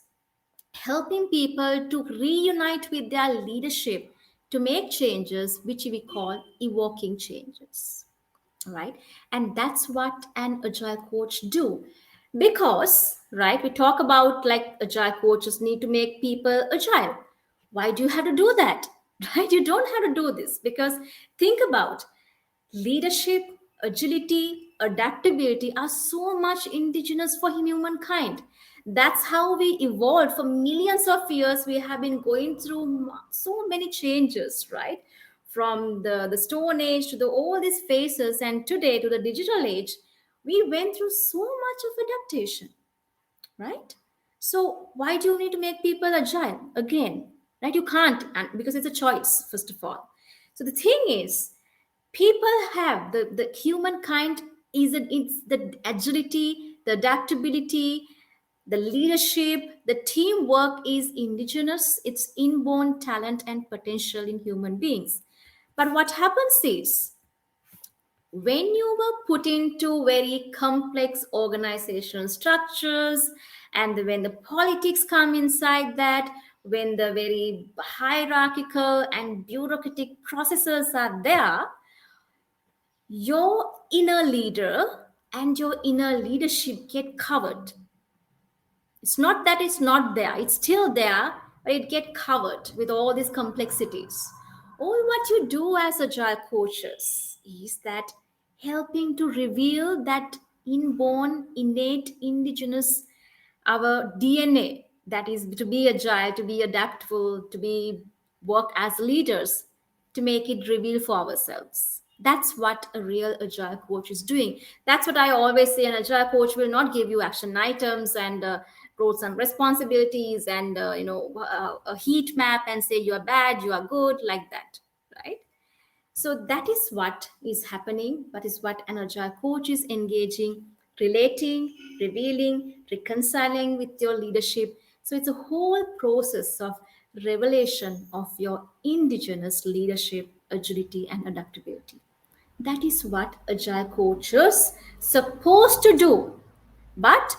helping people to reunite with their leadership to make changes which we call evoking changes. Right, and that's what an agile coach do. Because right, we talk about like agile coaches need to make people agile. Why do you have to do that? Right, you don't have to do this, because think about leadership, agility, adaptability are so much indigenous for humankind. That's how we evolved for millions of years. We have been going through so many changes, right? From the Stone Age to all these phases, and today to the digital age, we went through so much of adaptation, right? So why do you need to make people agile again? Right? You can't, and because it's a choice, first of all. So the thing is, people have the humankind is it's the agility, the adaptability, the leadership, the teamwork is indigenous, it's inborn talent and potential in human beings. But what happens is, when you were put into very complex organizational structures, and when the politics come inside that, when the very hierarchical and bureaucratic processes are there, your inner leader and your inner leadership get covered. It's not that it's not there, it's still there, but it get covered with all these complexities. All what you do as agile coaches is that helping to reveal that inborn, innate, indigenous, our DNA, that is to be agile, to be adaptable, to be work as leaders, to make it reveal for ourselves. That's what a real agile coach is doing. That's what I always say. An agile coach will not give you action items and roles and responsibilities and a heat map and say you are bad, you are good, like that, right? So that is what is happening. That is what an agile coach is engaging, relating, revealing, reconciling with your leadership. So it's a whole process of revelation of your indigenous leadership, agility, and adaptability. That is what agile coaches supposed to do. But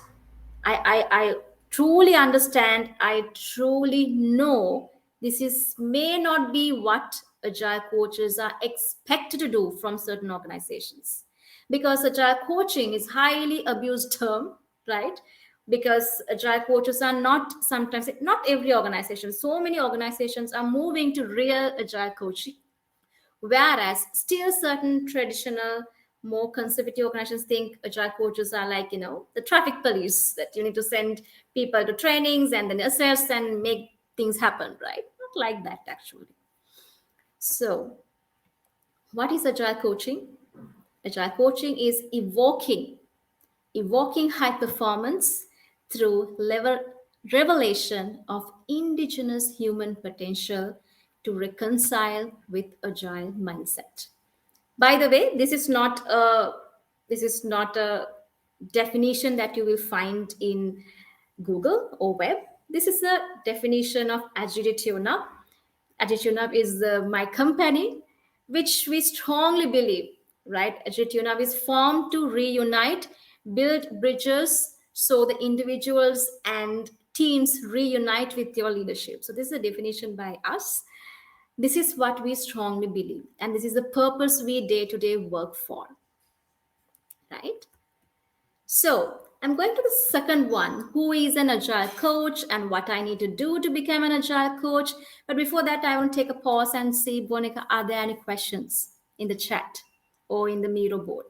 I truly understand, I truly know this is may not be what agile coaches are expected to do from certain organizations, because agile coaching is highly abused term, right? Because agile coaches are not, sometimes not every organization, so many organizations are moving to real agile coaching, whereas still certain traditional, more conservative organizations think agile coaches are like, the traffic police, that you need to send people to trainings and then assess and make things happen, right? Not like that, actually. So what is agile coaching? Agile coaching is evoking high performance through revelation of indigenous human potential to reconcile with agile mindset. By the way, this is not a definition that you will find in Google or web. This is a definition of Agile. Agile is my company, which we strongly believe, right? Agile is formed to reunite, build bridges, so the individuals and teams reunite with your leadership. So this is a definition by us. This is what we strongly believe, and this is the purpose we day to day work for, right? So, I'm going to the second one, who is an agile coach and what I need to do to become an agile coach. But before that, I want to take a pause and see, Bonica, are there any questions in the chat or in the Miro board?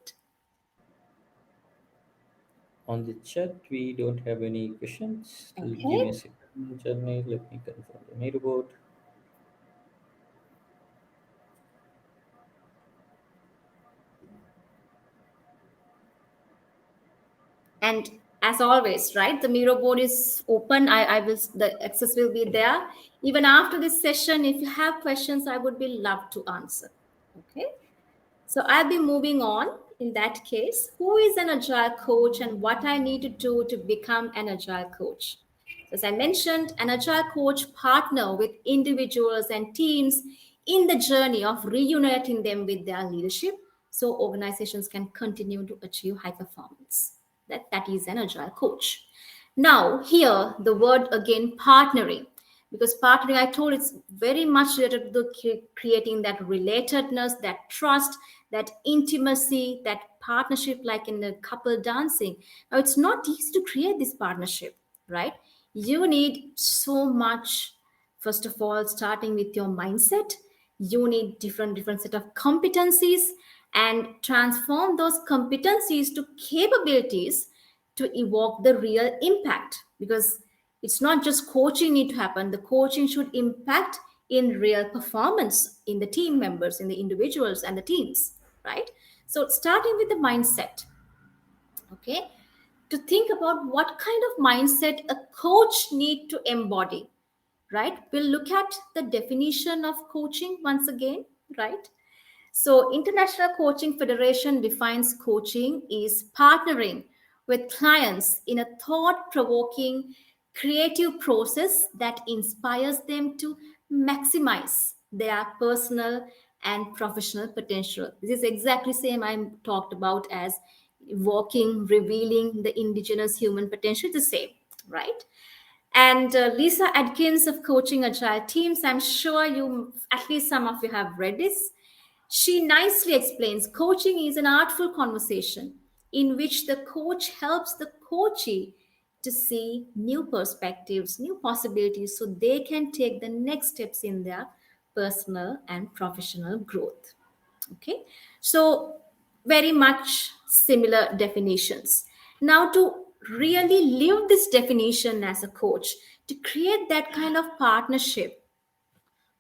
On the chat, we don't have any questions. Give Okay. me a second, Journey. Let me confirm the leaderboard. And as always, right, the Miro board is open. I will, the access will be there. Even after this session, if you have questions, I would be love to answer. Okay. So I'll be moving on in that case. Who is an agile coach and what I need to do to become an agile coach? So as I mentioned, an agile coach partner with individuals and teams in the journey of reuniting them with their leadership so organizations can continue to achieve high performance. That is an agile coach. Now, here the word again, partnering. because partnering, I told, it's very much related to creating that relatedness, that trust, that intimacy, that partnership, like in the couple dancing. Now, it's not easy to create this partnership, right? You need so much. First of all, starting with your mindset, you need different set of competencies, and transform those competencies to capabilities to evoke the real impact. Because it's not just coaching need to happen, the coaching should impact in real performance in the team members, in the individuals and the teams, right? So starting with the mindset, okay, to think about what kind of mindset a coach need to embody, right? We'll look at the definition of coaching once again, right? So, International Coaching Federation defines coaching is partnering with clients in a thought provoking, creative process that inspires them to maximize their personal and professional potential. This is exactly same I talked about as walking, revealing the indigenous human potential, the same, right? And Lisa Adkins of Coaching Agile Teams, I'm sure you, at least some of you have read this. She nicely explains coaching is an artful conversation in which the coach helps the coachee to see new perspectives, new possibilities, so they can take the next steps in their personal and professional growth. Okay, so very much similar definitions. Now, to really live this definition as a coach, to create that kind of partnership,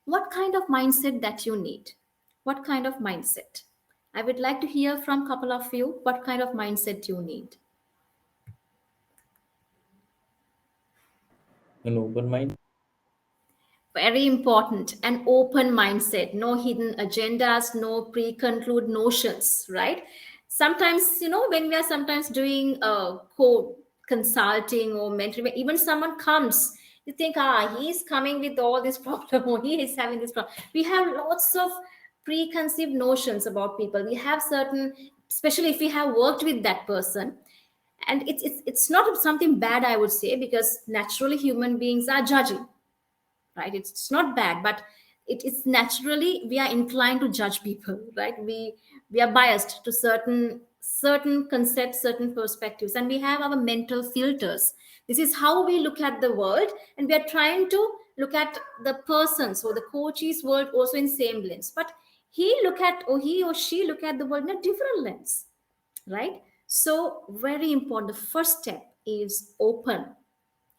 what kind of mindset that you need? What kind of mindset? I would like to hear from a couple of you what kind of mindset you need. An open mind. Very important, an open mindset, no hidden agendas, no pre-conclude notions, right? Sometimes, when we are sometimes doing co consulting or mentoring, even someone comes, you think, he's coming with all this problem, or he is having this problem. We have lots of preconceived notions about people. We have certain, especially if we have worked with that person, and it's not something bad, I would say, because naturally human beings are judging, right? It's not bad, but it's naturally we are inclined to judge people, right? We are biased to certain concepts, certain perspectives, and we have our mental filters. This is how we look at the world, and we are trying to look at the person's or the coach's world also in same lens, but he or she look at the world in a different lens, right? So very important, the first step is open,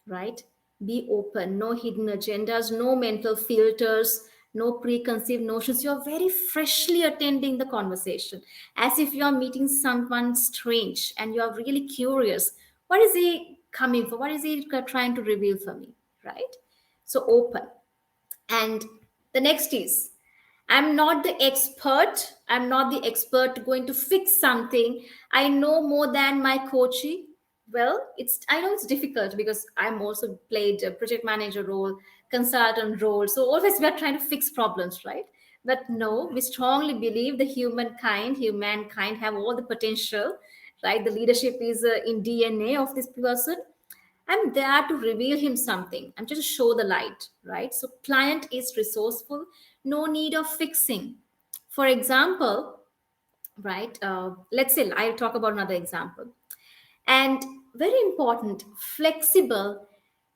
right? Be open, no hidden agendas, no mental filters, no preconceived notions. You're very freshly attending the conversation as if you're meeting someone strange and you're really curious. What is he coming for? What is he trying to reveal for me, right? So, open. And the next is, I'm not the expert. I'm not the expert going to fix something. I know more than my coachee. Well, I know it's difficult because I'm also played a project manager role, consultant role. So always we're trying to fix problems, right? But no, we strongly believe the humankind have all the potential, right? The leadership is in DNA of this person. I'm there to reveal him something. I'm just to show the light, right? So client is resourceful, no need of fixing. For example, right? Let's say I'll talk about another example. And very important, flexible,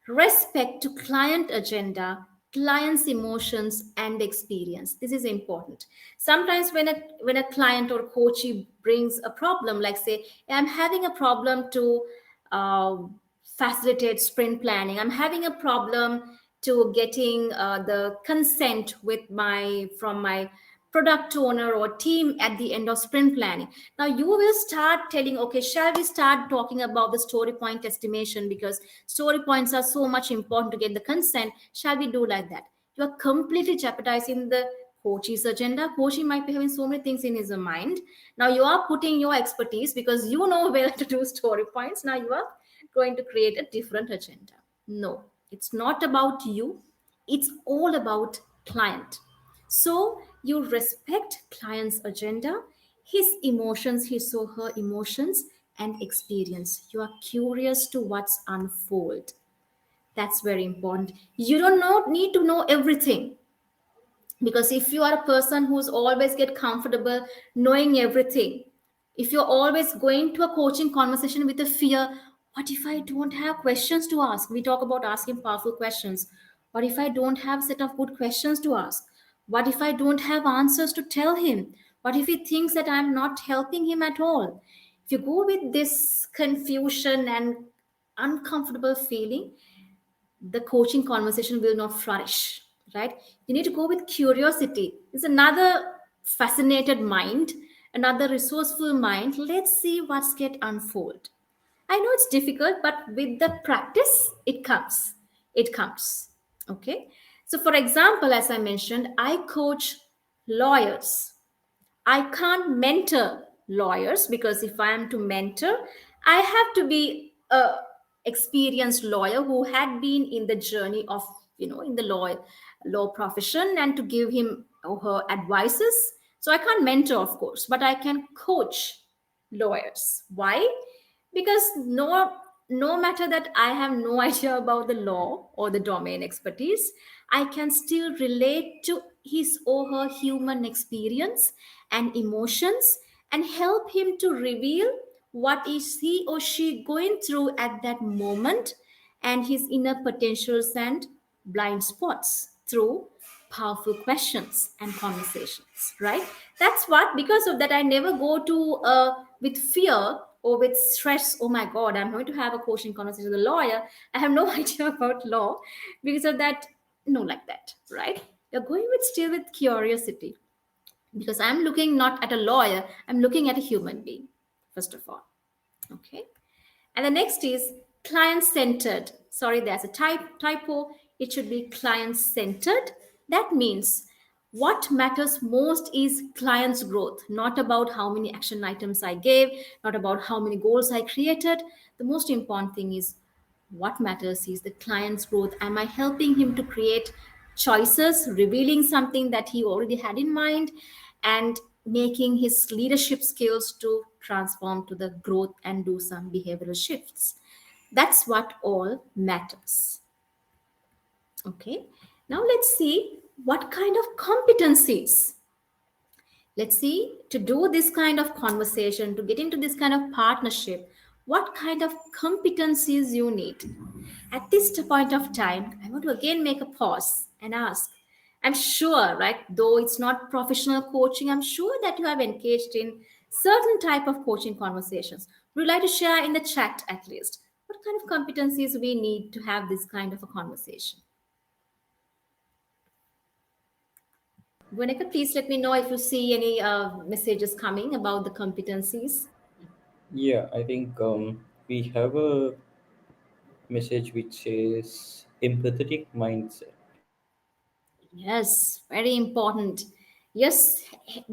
respect to client agenda, client's emotions and experience. This is important. Sometimes when a client or coachee brings a problem, like say I'm having a problem to uh, facilitate sprint planning, I'm having a problem to getting the consent with my from my product owner or team at the end of sprint planning. Now you will start telling, okay, shall we start talking about the story point estimation, because story points are so much important to get the consent. Shall we do like that? You are completely jeopardizing the coach's agenda. Coach might be having so many things in his mind. Now you are putting your expertise, because you know where to do story points. Now you are going to create a different agenda. No, it's not about you. It's all about client. So you respect client's agenda, his emotions, his or her emotions and experience. You are curious to what's unfold. That's very important. You don't know, need to know everything, because if you are a person who's always get comfortable knowing everything, if you're always going to a coaching conversation with a fear, what if I don't have questions to ask? We talk about asking powerful questions. What if I don't have set of good questions to ask? What if I don't have answers to tell him? What if he thinks that I'm not helping him at all? If you go with this confusion and uncomfortable feeling, the coaching conversation will not flourish, right? You need to go with curiosity. It's another fascinated mind, another resourceful mind. Let's see what's get unfold. I know it's difficult, but with the practice, it comes. It comes. Okay. So, for example, as I mentioned, I coach lawyers. I can't mentor lawyers, because if I am to mentor, I have to be a experienced lawyer who had been in the journey of, in the law profession, and to give him or her advices. So I can't mentor, of course, but I can coach lawyers. Why? Because no matter that I have no idea about the law or the domain expertise, I can still relate to his or her human experience and emotions, and help him to reveal what is he or she going through at that moment, and his inner potentials and blind spots through powerful questions and conversations, right? That's what, because of that, I never go to with fear or with stress. Oh my god, I'm going to have a coaching conversation with a lawyer, I have no idea about law. Because of that, no, like that, right? You're going with still with curiosity, because I'm looking not at a lawyer, I'm looking at a human being, first of all. Okay. And the next is client centered. Sorry, there's a typo. It should be client centered. That means what matters most is client's growth, not about how many action items I gave, not about how many goals I created. The most important thing is what matters is the client's growth. Am I helping him to create choices, revealing something that he already had in mind, and making his leadership skills to transform to the growth and do some behavioral shifts? That's what all matters. Okay. Now let's see what kind of competencies. Let's see, to do this kind of conversation, to get into this kind of partnership, what kind of competencies you need. At this point of time, I want to again make a pause and ask. I'm sure, right, though it's not professional coaching, I'm sure that you have engaged in certain type of coaching conversations. Would you like to share in the chat at least what kind of competencies we need to have this kind of a conversation? Gunika, please let me know if you see any messages coming about the competencies. Yeah, I think we have a message which says empathetic mindset. Yes, very important. Yes,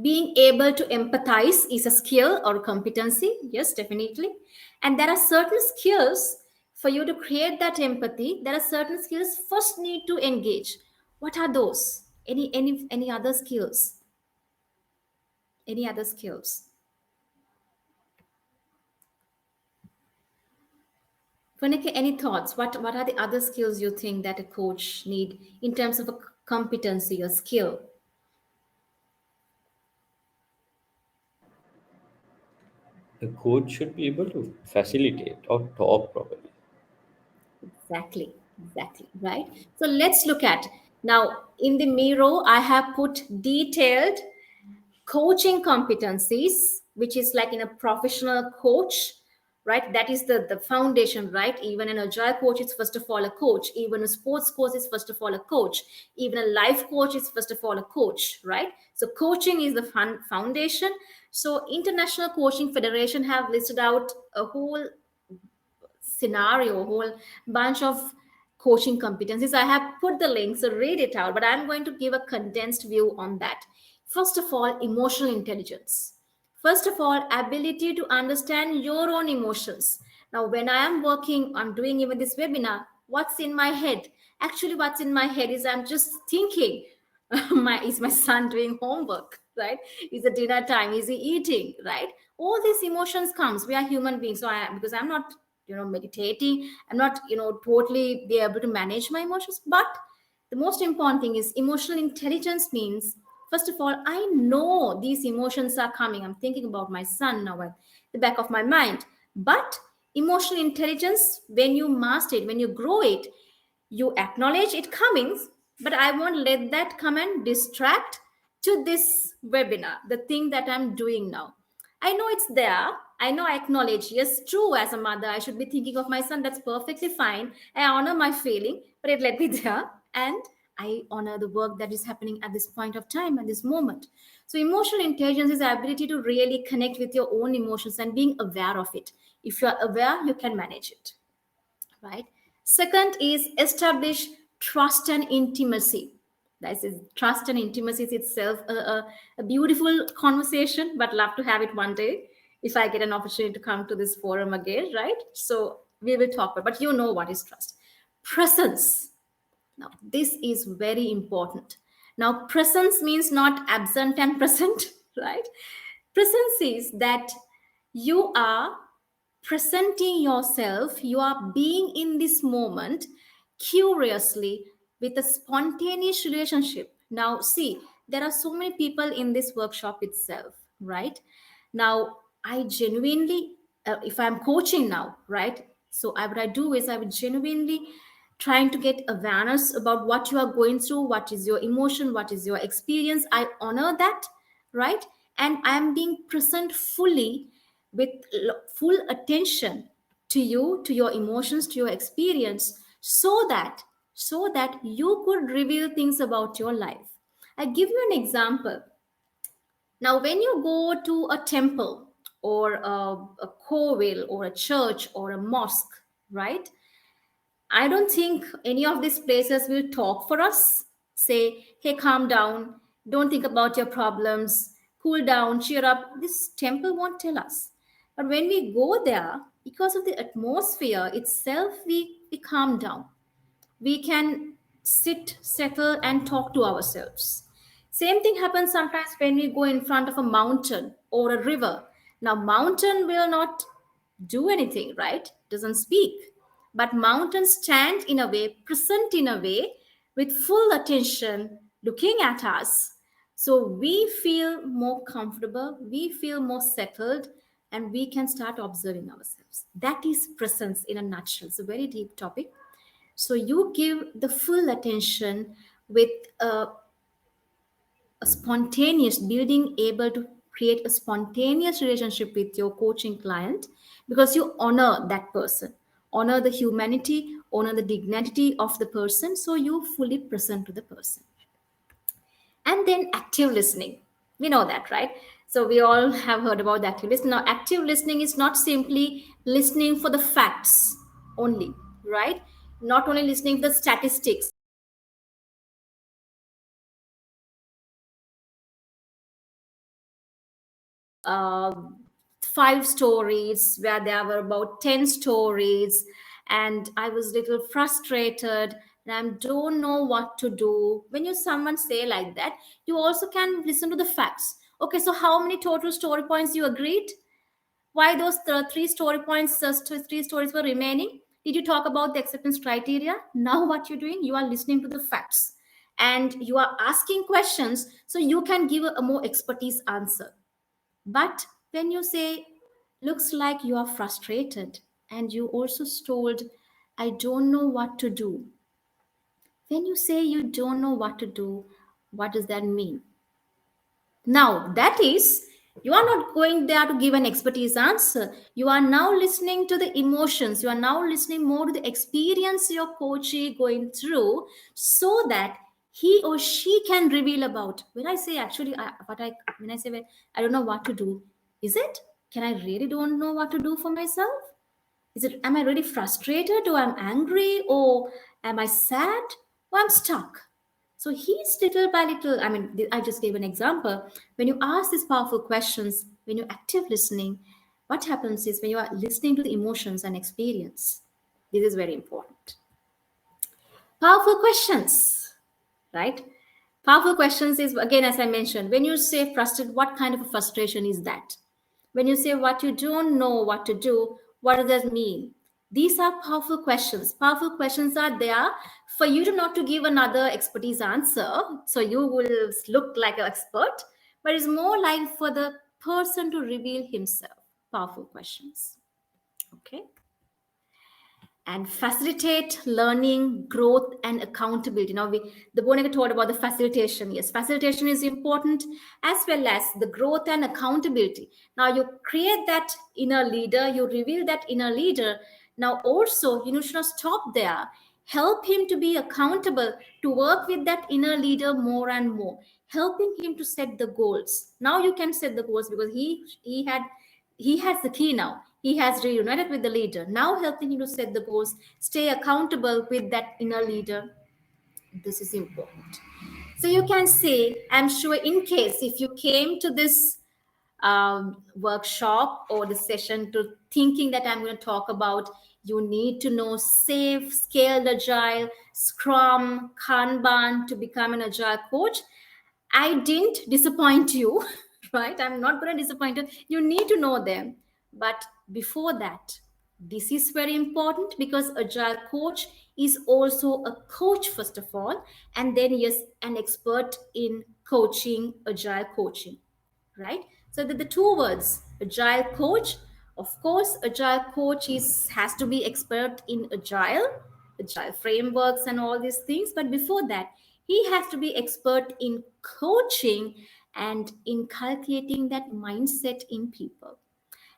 being able to empathize is a skill or competency. Yes, definitely. And there are certain skills for you to create that empathy. There are certain skills first need to engage. What are those? Any other skills? Any other skills? Funike, any thoughts? What are the other skills you think that a coach need in terms of a competency or skill? A coach should be able to facilitate or talk properly. Exactly, exactly, right? So let's look at now in the mirror, I have put detailed coaching competencies, which is like in a professional coach, right? That is the foundation, right? Even an agile coach is first of all a coach, even a sports coach is first of all a coach, even a life coach is first of all a coach, right? So coaching is the foundation. So International Coaching Federation have listed out a whole scenario, a whole bunch of coaching competencies. I have put the link, so read it out, but I'm going to give a condensed view on that. First of all, emotional intelligence. First of all, ability to understand your own emotions. Now, when I am working, I'm doing even this webinar, what's in my head? Actually, what's in my head is I'm just thinking, is my son doing homework, right? Is it dinner time? Is he eating, right? All these emotions comes. We are human beings. So because I'm not meditating. I'm not totally be able to manage my emotions. But the most important thing is emotional intelligence means, first of all, I know these emotions are coming. I'm thinking about my son now at the back of my mind. But emotional intelligence, when you master it, when you grow it, you acknowledge it coming, but I won't let that come and distract to this webinar, the thing that I'm doing now. I know it's there. I know I acknowledge, yes, true, as a mother, I should be thinking of my son. That's perfectly fine. I honor my feeling, but it let me there. And I honor the work that is happening at this point of time, at this moment. So, emotional intelligence is the ability to really connect with your own emotions and being aware of it. If you're aware, you can manage it, right? Second is establish trust and intimacy. That is, trust and intimacy is itself a beautiful conversation, but love to have it one day if I get an opportunity to come to this forum again, right? So we will talk about, but you know what is trust. Presence. Now, this is very important. Now, presence means not absent and present, right? Presence is that you are presenting yourself, you are being in this moment curiously with a spontaneous relationship. Now, see, there are so many people in this workshop itself, right? Now, I genuinely, if I'm coaching now, right? So, what I do is I would genuinely trying to get awareness about what you are going through, what is your emotion, what is your experience. I honor that, right? And I am being present fully with full attention to you, to your emotions, to your experience, so that you could reveal things about your life. I give you an example. Now, when you go to a temple or a kovel or a church or a mosque, right? I don't think any of these places will talk for us. Say, hey, calm down, don't think about your problems, cool down, cheer up. This temple won't tell us. But when we go there, because of the atmosphere itself, we calm down. We can sit, settle, and talk to ourselves. Same thing happens sometimes when we go in front of a mountain or a river. Now, mountain will not do anything, right? Doesn't speak. But mountains stand in a way, present in a way, with full attention, looking at us. So we feel more comfortable, we feel more settled, and we can start observing ourselves. That is presence in a nutshell. It's a very deep topic. So you give the full attention with a spontaneous building, able to create a spontaneous relationship with your coaching client because you honor that person, honor the humanity, honor the dignity of the person. So you fully present to the person. And then active listening. We know that, right? So we all have heard about the active listening. Now, active listening is not simply listening for the facts only, right? Not only listening for the statistics. uh, 5 stories where there were about 10 stories, and I was little frustrated and I don't know what to do. When you someone say like that, you also can listen to the facts. Okay, so how many total story points you agreed? Why those 3 story points, 3 stories were remaining? Did you talk about the acceptance criteria? Now what you're doing, you are listening to the facts and you are asking questions so you can give a more expertise answer. But when you say, looks like you are frustrated, and you also told, I don't know what to do. When you say you don't know what to do, what does that mean? Now, that is, you are not going there to give an expertise answer. You are now listening to the emotions. You are now listening more to the experience your coachee going through so that he or she can reveal about. When I say actually, when I say, well, I don't know what to do, is it? Can I really don't know what to do for myself? Is it, am I really frustrated or I'm angry or am I sad or I'm stuck? So he's little by little, I mean, I just gave an example. When you ask these powerful questions, when you're active listening, what happens is when you are listening to the emotions and experience, this is very important. Powerful questions, right? Powerful questions is, again, as I mentioned, when you say frustrated, what kind of a frustration is that? When you say what you don't know what to do, what does that mean? These are powerful questions. Powerful questions are there for you to not to give another expertise answer, so you will look like an expert, but it's more like for the person to reveal himself. Powerful questions. Okay. And facilitate learning, growth, and accountability. Now, the Bonica told about the facilitation. Yes, facilitation is important, as well as the growth and accountability. Now, you create that inner leader, you reveal that inner leader. Now, also, you should not stop there. Help him to be accountable, to work with that inner leader more and more, helping him to set the goals. Now you can set the goals because he has the key now. He has reunited with the leader. Now helping him to set the goals, stay accountable with that inner leader. This is important. So you can say, I'm sure in case if you came to this workshop or the session to thinking that I'm going to talk about, you need to know safe, scaled agile, Scrum, Kanban to become an agile coach. I didn't disappoint you, right? I'm not going to disappoint you. You need to know them. But before that, this is very important because agile coach is also a coach first of all, and then yes, an expert in coaching, agile coaching, right? So the two words, agile coach. Of course, agile coach has to be expert in agile frameworks and all these things. But before that, he has to be expert in coaching and inculcating that mindset in people.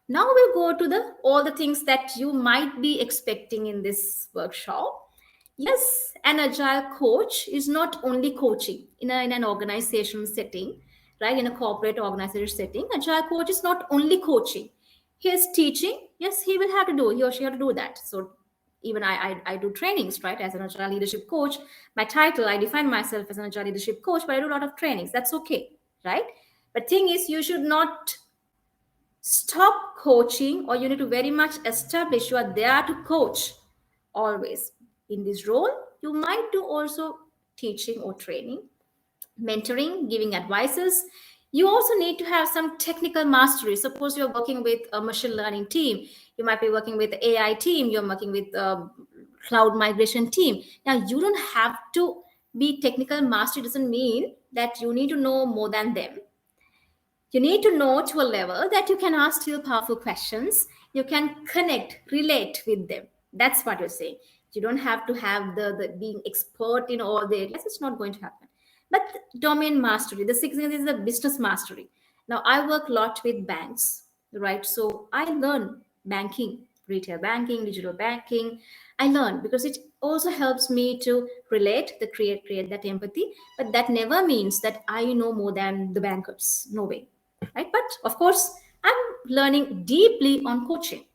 Now we'll go to the all the things that you might be expecting in this workshop. Yes, an agile coach is not only coaching in an organization setting, right? In a corporate organization setting, agile coach is not only coaching. He is teaching. Yes, he will have to do, he or she have to do that. So even I do trainings, right? As an agile leadership coach, my title, I define myself as an agile leadership coach, but I do a lot of trainings. That's okay, right? But thing is, you should not stop coaching, or you need to very much establish you are there to coach always. In this role, you might do also teaching or training, mentoring, giving advices. You also need to have some technical mastery. Suppose you're working with a machine learning team, you might be working with the AI team, you're working with a cloud migration team. Now, you don't have to be technical mastery, doesn't mean that you need to know more than them. You need to know to a level that you can ask still powerful questions. You can connect, relate with them. That's what you're saying. You don't have to have the being expert in all the areas. It's not going to happen. But domain mastery, the sixth thing is the business mastery. Now, I work a lot with banks, right? So I learn banking, retail banking, digital banking. I learn because it also helps me to relate, the create that empathy. But that never means that I know more than the bankers. No way, right? But of course, I'm learning deeply on coaching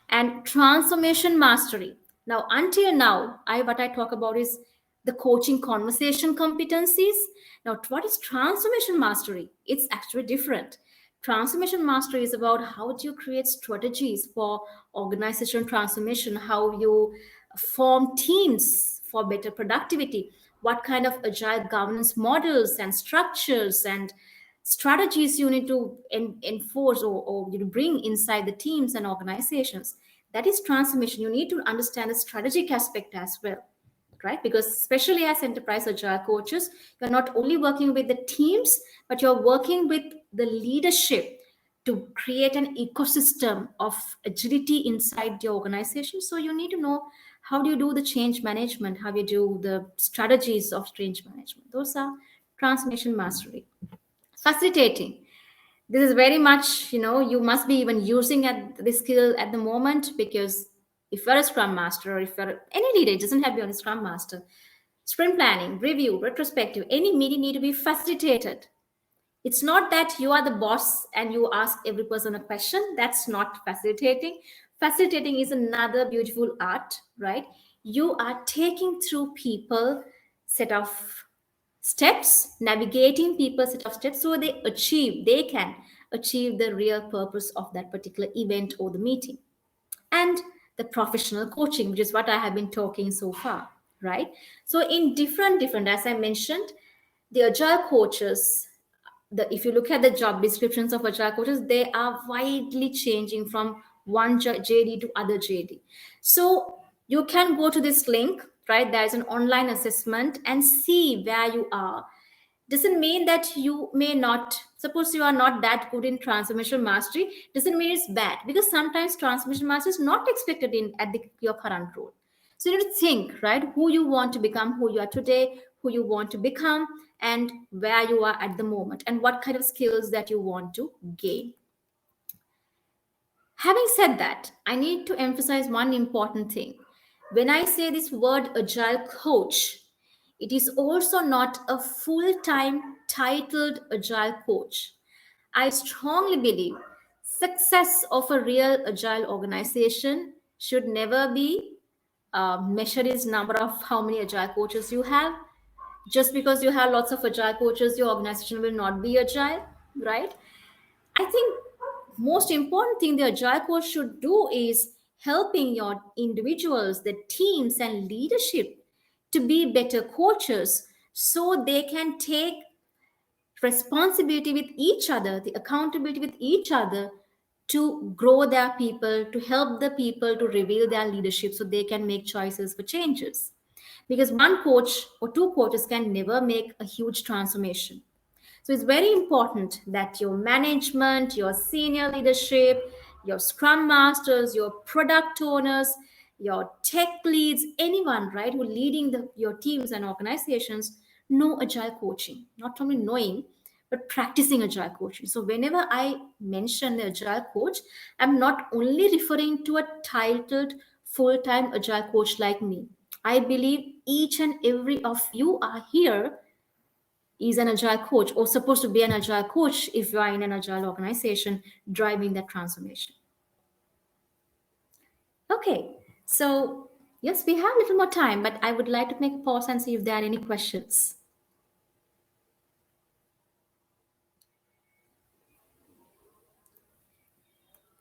and transformation mastery. Now, until now, what I talk about is the coaching conversation competencies. Now, what is transformation mastery? It's actually different. Transformation mastery is about how do you create strategies for organization transformation, how you form teams for better productivity, what kind of agile governance models and structures and strategies you need to enforce or you bring inside the teams and organizations. That is transformation. You need to understand the strategic aspect as well, right? Because especially as enterprise agile coaches, you're not only working with the teams, but you're working with the leadership to create an ecosystem of agility inside your organization. So you need to know how do you do the change management, how you do the strategies of change management. Those are transformation mastery. Facilitating, this is very much, you must be even using at this skill at the moment, because if you're a scrum master or if you're any leader, it doesn't have to be on a scrum master. Sprint planning, review, retrospective, any meeting need to be facilitated. It's not that you are the boss and you ask every person a question. That's not facilitating. Facilitating is another beautiful art, right? You are taking through people set of steps, navigating people's set of steps so they can achieve the real purpose of that particular event or the meeting. And the professional coaching, which is what I have been talking so far, right? So in different, as I mentioned, the agile coaches, if you look at the job descriptions of agile coaches, they are widely changing from one JD to other JD. So you can go to this link, right? There's an online assessment and see where you are. Doesn't mean that you may not, suppose you are not that good in transformation mastery, doesn't mean it's bad, because sometimes transformation mastery is not expected in at your current role. So you need to think, right, who you want to become, who you are today, who you want to become, and where you are at the moment, and what kind of skills that you want to gain. Having said that, I need to emphasize one important thing. When I say this word agile coach, it is also not a full time titled agile coach. I strongly believe success of a real agile organization should never be measured as number of how many agile coaches you have. Just because you have lots of agile coaches, your organization will not be agile, right? I think most important thing the agile coach should do is helping your individuals, the teams and leadership to be better coaches so they can take responsibility with each other, the accountability with each other to grow their people, to help the people to reveal their leadership so they can make choices for changes. Because one coach or two coaches can never make a huge transformation. So it's very important that your management, your senior leadership, your scrum masters, your product owners, your tech leads, anyone, right, who leading your teams and organizations know agile coaching. Not only knowing, but practicing agile coaching. So whenever I mention the agile coach, I'm not only referring to a titled full-time agile coach like me. I believe each and every of you are here is an agile coach or supposed to be an agile coach if you are in an agile organization driving that transformation. Okay, so yes, we have a little more time, but I would like to make a pause and see if there are any questions.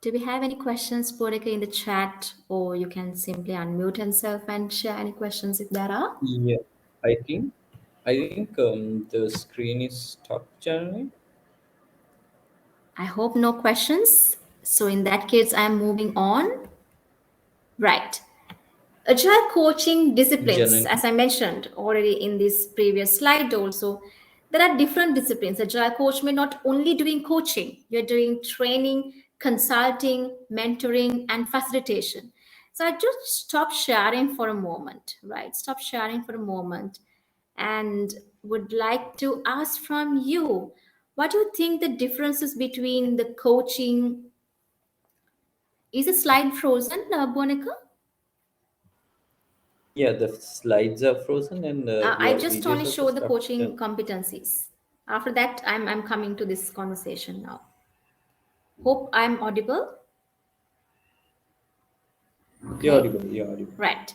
Do we have any questions, Bodhika, in the chat, or you can simply unmute yourself and share any questions if there are? Yeah, I think the screen is stuck, Janani. I hope no questions. So in that case, I'm moving on. Right. Agile coaching disciplines, Janani. as I mentioned already in this previous slide also, there are different disciplines. Agile coach may not only doing coaching, you're doing training, consulting, mentoring, and facilitation. So I just stop sharing for a moment, right? Stop sharing for a moment and would like to ask from you, what do you think the differences between the coaching? Is the slide frozen, Bonica? Yeah, the slides are frozen and I your just video is only also show the stuck. coaching competencies. After that, I'm coming to this conversation now. Hope I'm audible. You're Okay, audible. You're audible. right.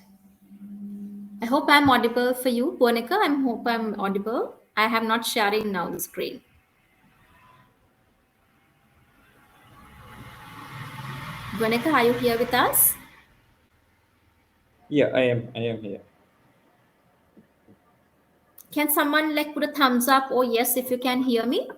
I hope I'm audible for you, Bonica. I hope I'm audible. I have not sharing now the screen. Bonica, are you here with us? Yeah, I am. I am here. Can someone like put a thumbs up or yes if you can hear me?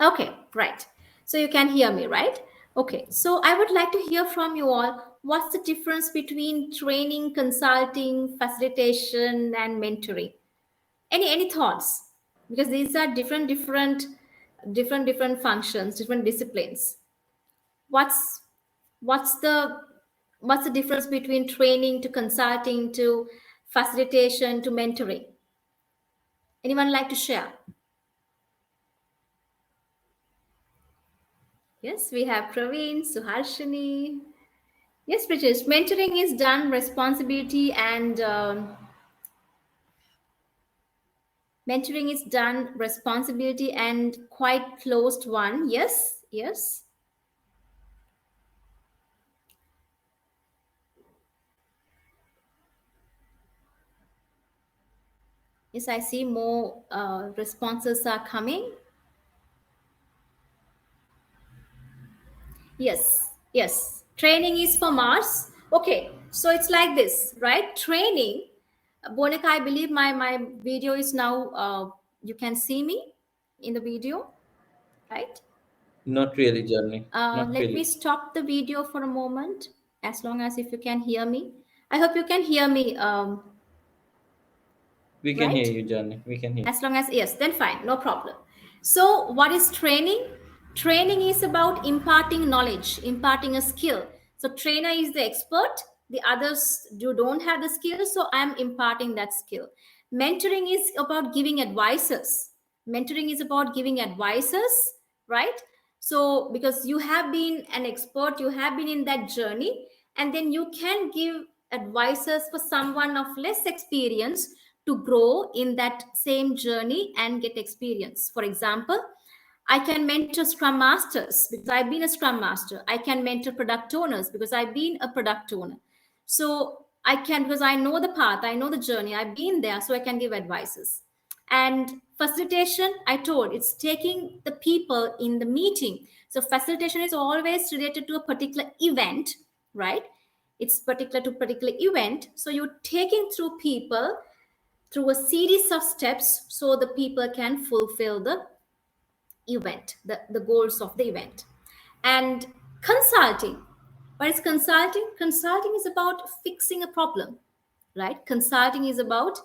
Okay, right. So you can hear me, right? Okay, so I would like to hear from you all. What's the difference between training, consulting, facilitation, and mentoring? Any thoughts? Because these are different functions, different disciplines. What's what's the what's the difference between training to consulting to facilitation to mentoring? Anyone like to share? Yes, we have Praveen, Suharshini. Yes, British. Mentoring is done responsibility and mentoring is done responsibility and quite closed one. Yes, yes. Yes, I see more responses are coming. Yes, yes. Training is for Mars. Okay, so it's like this, right? Training. Bonica, I believe my video is now. You can see me in the video, right? Not really, Journey. Not Let me really. stop the video for a moment, as long as if you can hear me. I hope you can hear me, We can hear right? you, Journey. We can hear. As long as, yes, then fine, no problem. So, what is training? Training is about imparting knowledge, imparting a skill. So, trainer is the expert, the others you don't have the skill, so I'm imparting that skill. Mentoring is about giving advices. Mentoring is about giving advices, right? So, because you have been an expert, you have been in that journey, and then you can give advices for someone of less experience to grow in that same journey and get experience. For example, I can mentor scrum masters because I've been a scrum master. I can mentor product owners because I've been a product owner. So I can, because I know the path, I know the journey, I've been there, so I can give advices. And facilitation, I told, it's taking the people in the meeting. So facilitation is always related to a particular event, right? It's particular to particular event. So you're taking through people through a series of steps so the people can fulfill the event, the goals of the event. And consulting. What is consulting? Consulting is about fixing a problem, right? Consulting is about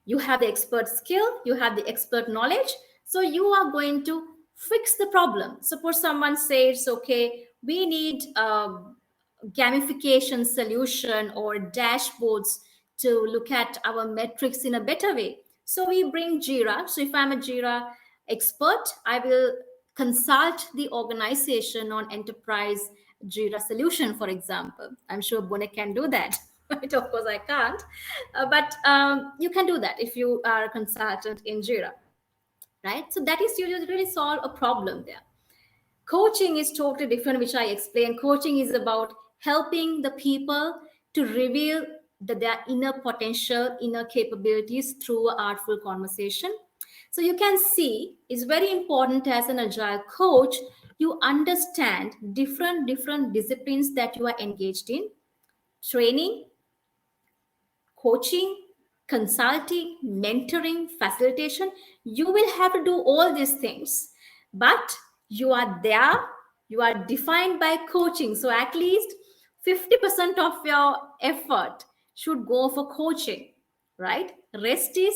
you have the expert skill, you have the expert knowledge, so you are going to fix the problem. Suppose someone says, okay, we need gamification solution or dashboards to look at our metrics in a better way. So we bring Jira. So if I'm a Jira expert, I will consult the organization on enterprise Jira solution, for example. I'm sure Bonet can do that. Right? Of course, I can't. But you can do that if you are a consultant in Jira. Right? So that is you really solve a problem there. Coaching is totally different, which I explained. Coaching is about helping the people to reveal their inner potential, inner capabilities through artful conversation. So you can see it's very important as an agile coach, you understand different disciplines that you are engaged in: training, coaching, consulting, mentoring, facilitation. You will have to do all these things, but you are there, you are defined by coaching. So at least 50% of your effort should go for coaching, right? Rest is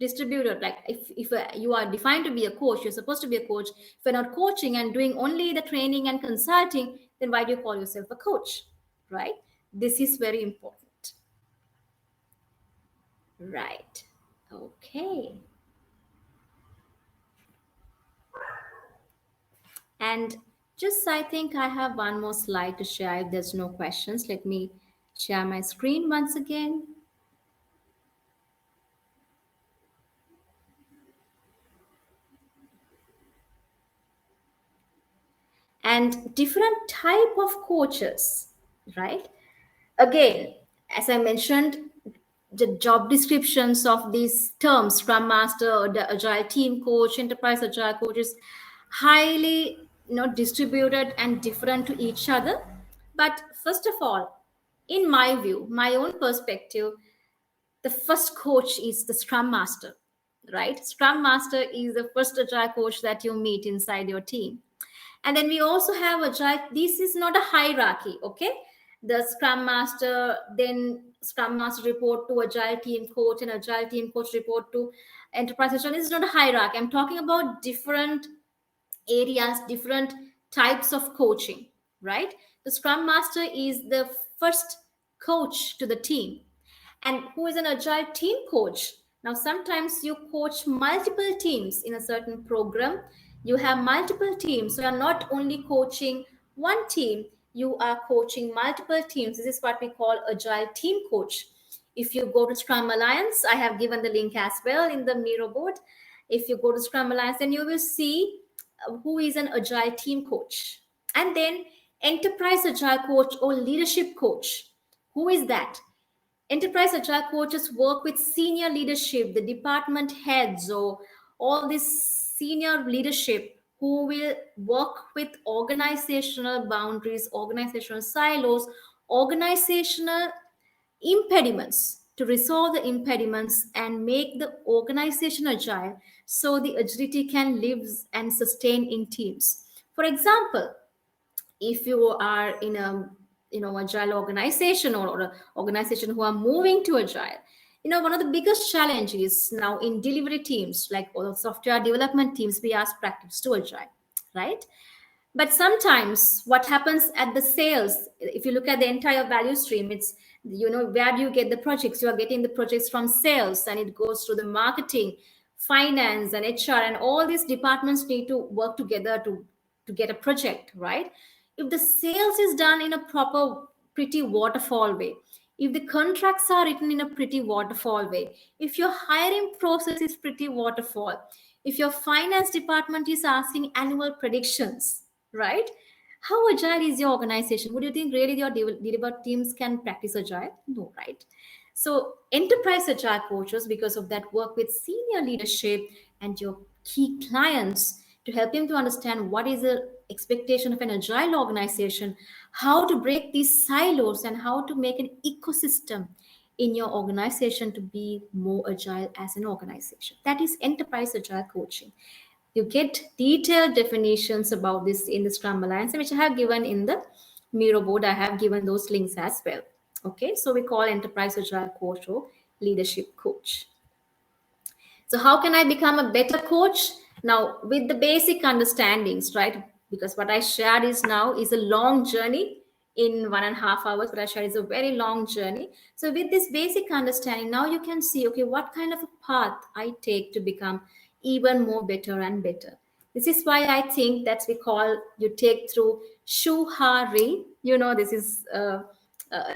distributed. Like if you are defined to be a coach, you're supposed to be a coach. If you're not coaching and doing only the training and consulting, then why do you call yourself a coach, right? This is very important. Right. Okay. And just I think I have one more slide to share if there's no questions. Let me share my screen once again. And different type of coaches, right? Again, as I mentioned, the job descriptions of these terms, scrum master or the agile team coach, enterprise agile coach, is highly distributed and different to each other. But first of all, in my view, my own perspective, the first coach is the scrum master, right? Scrum master is the first agile coach that you meet inside your team. And then we also have agile. This is not a hierarchy, okay? The scrum master, then scrum master report to agile team coach, and agile team coach report to enterprise agile. This is not a hierarchy. I'm talking about different areas, different types of coaching, right? The scrum master is the first coach to the team. And who is an agile team coach? Now sometimes you coach multiple teams in a certain program. You have multiple teams, so you're not only coaching one team, you are coaching multiple teams. This is what we call agile team coach. If you go to Scrum Alliance, I have given the link as well in the Miro board. If you go to Scrum Alliance, then you will see who is an agile team coach. And then enterprise agile coach or leadership coach. Who is that? Enterprise agile coaches work with senior leadership, the department heads, or all this senior leadership who will work with organizational boundaries, organizational silos, organizational impediments, to resolve the impediments and make the organization agile so the agility can live and sustain in teams. For example, if you are in a agile organization, or an organization who are moving to agile, one of the biggest challenges now in delivery teams, like all the software development teams, we ask practice to agile, right? But sometimes what happens at the sales, if you look at the entire value stream, it's, where do you get the projects? You are getting the projects from sales, and it goes to the marketing, finance, and HR, and all these departments need to work together to get a project, right? If the sales is done in a proper, pretty waterfall way, if the contracts are written in a pretty waterfall way, if your hiring process is pretty waterfall, if your finance department is asking annual predictions, right? How agile is your organization? Would you think really your deliver teams can practice agile? No, right? So enterprise agile coaches, because of that, work with senior leadership and your key clients to help them to understand what is the expectation of an agile organization, how to break these silos, and how to make an ecosystem in your organization to be more agile as an organization. That is enterprise agile coaching. You get detailed definitions about this in the Scrum Alliance, which I have given in the Miro board. I have given those links as well. Okay, so we call enterprise agile coach or leadership coach. So how can I become a better coach? Now, with the basic understandings, right? Because what I shared is now is a long journey in 1.5 hours. What I shared is a very long journey. So with this basic understanding, now you can see, okay, what kind of a path I take to become even more better and better. This is why I think that we call, you take through Shuhari. This is a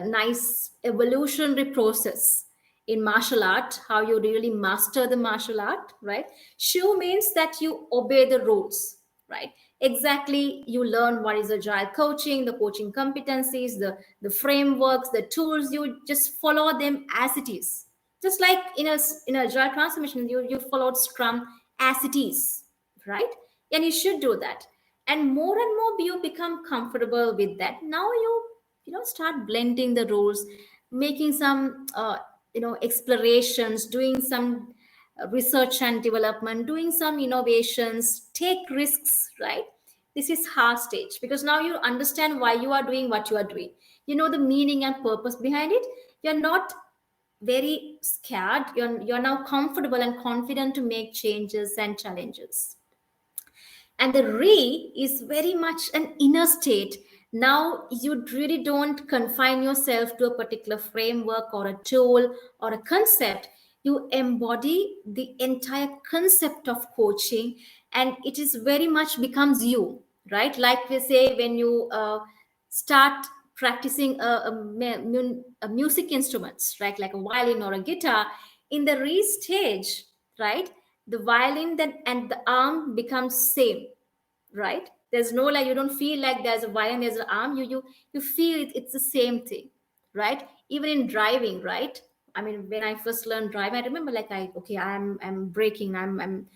nice evolutionary process in martial art, how you really master the martial art, right? Shu means that you obey the rules, right? Exactly, you learn what is agile coaching, the coaching competencies, the frameworks, the tools. You just follow them as it is. Just like in a agile transformation, you followed Scrum as it is, right? And you should do that. And more you become comfortable with that. Now you start blending the rules, making some explorations, doing some research and development, doing some innovations, take risks, right? This is hard stage, because now you understand why you are doing what you are doing. You know the meaning and purpose behind it. You're not very scared. You're now comfortable and confident to make changes and challenges. And the re is very much an inner state. Now you really don't confine yourself to a particular framework or a tool or a concept. You embody the entire concept of coaching, and it is very much becomes you, right? Like we say, when you start practicing a music instruments, right, like a violin or a guitar, in the re stage, right, the violin then and the arm becomes same, right? There's no, like, you don't feel like there's a violin, there's an arm. You feel it's the same thing, right? Even in driving, right? I mean, when I first learned driving, I remember, like, I'm braking, I'm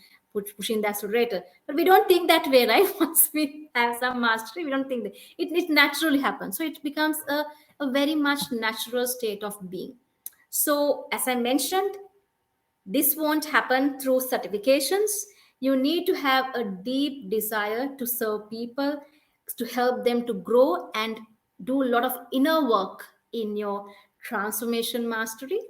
pushing the accelerator, but we don't think that way, right? Once we have some mastery, we don't think that it naturally happens. So it becomes a very much natural state of being. So as I mentioned, this won't happen through certifications. You need to have a deep desire to serve people, to help them to grow and do a lot of inner work in your transformation mastery.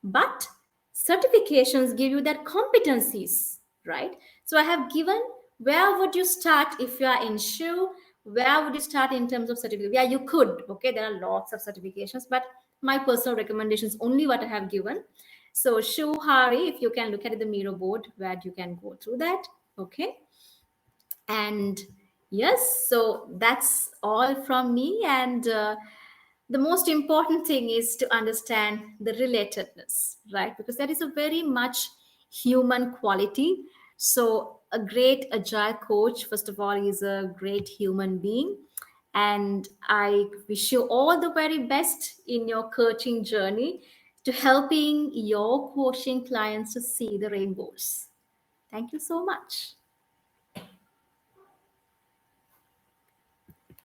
But certifications give you that competencies, right? So I have given, where would you start if you are in SHU? Where would you start in terms of certificate? Yeah, you could. Okay, there are lots of certifications, but my personal recommendation is only what I have given. So Shuhari, if you can look at the Miro board, where you can go through that. Okay. And yes, so that's all from me. And the most important thing is to understand the relatedness, right? Because that is a very much human quality. So a great agile coach, first of all, is a great human being. And I wish you all the very best in your coaching journey, to helping your coaching clients to see the rainbows. Thank you so much.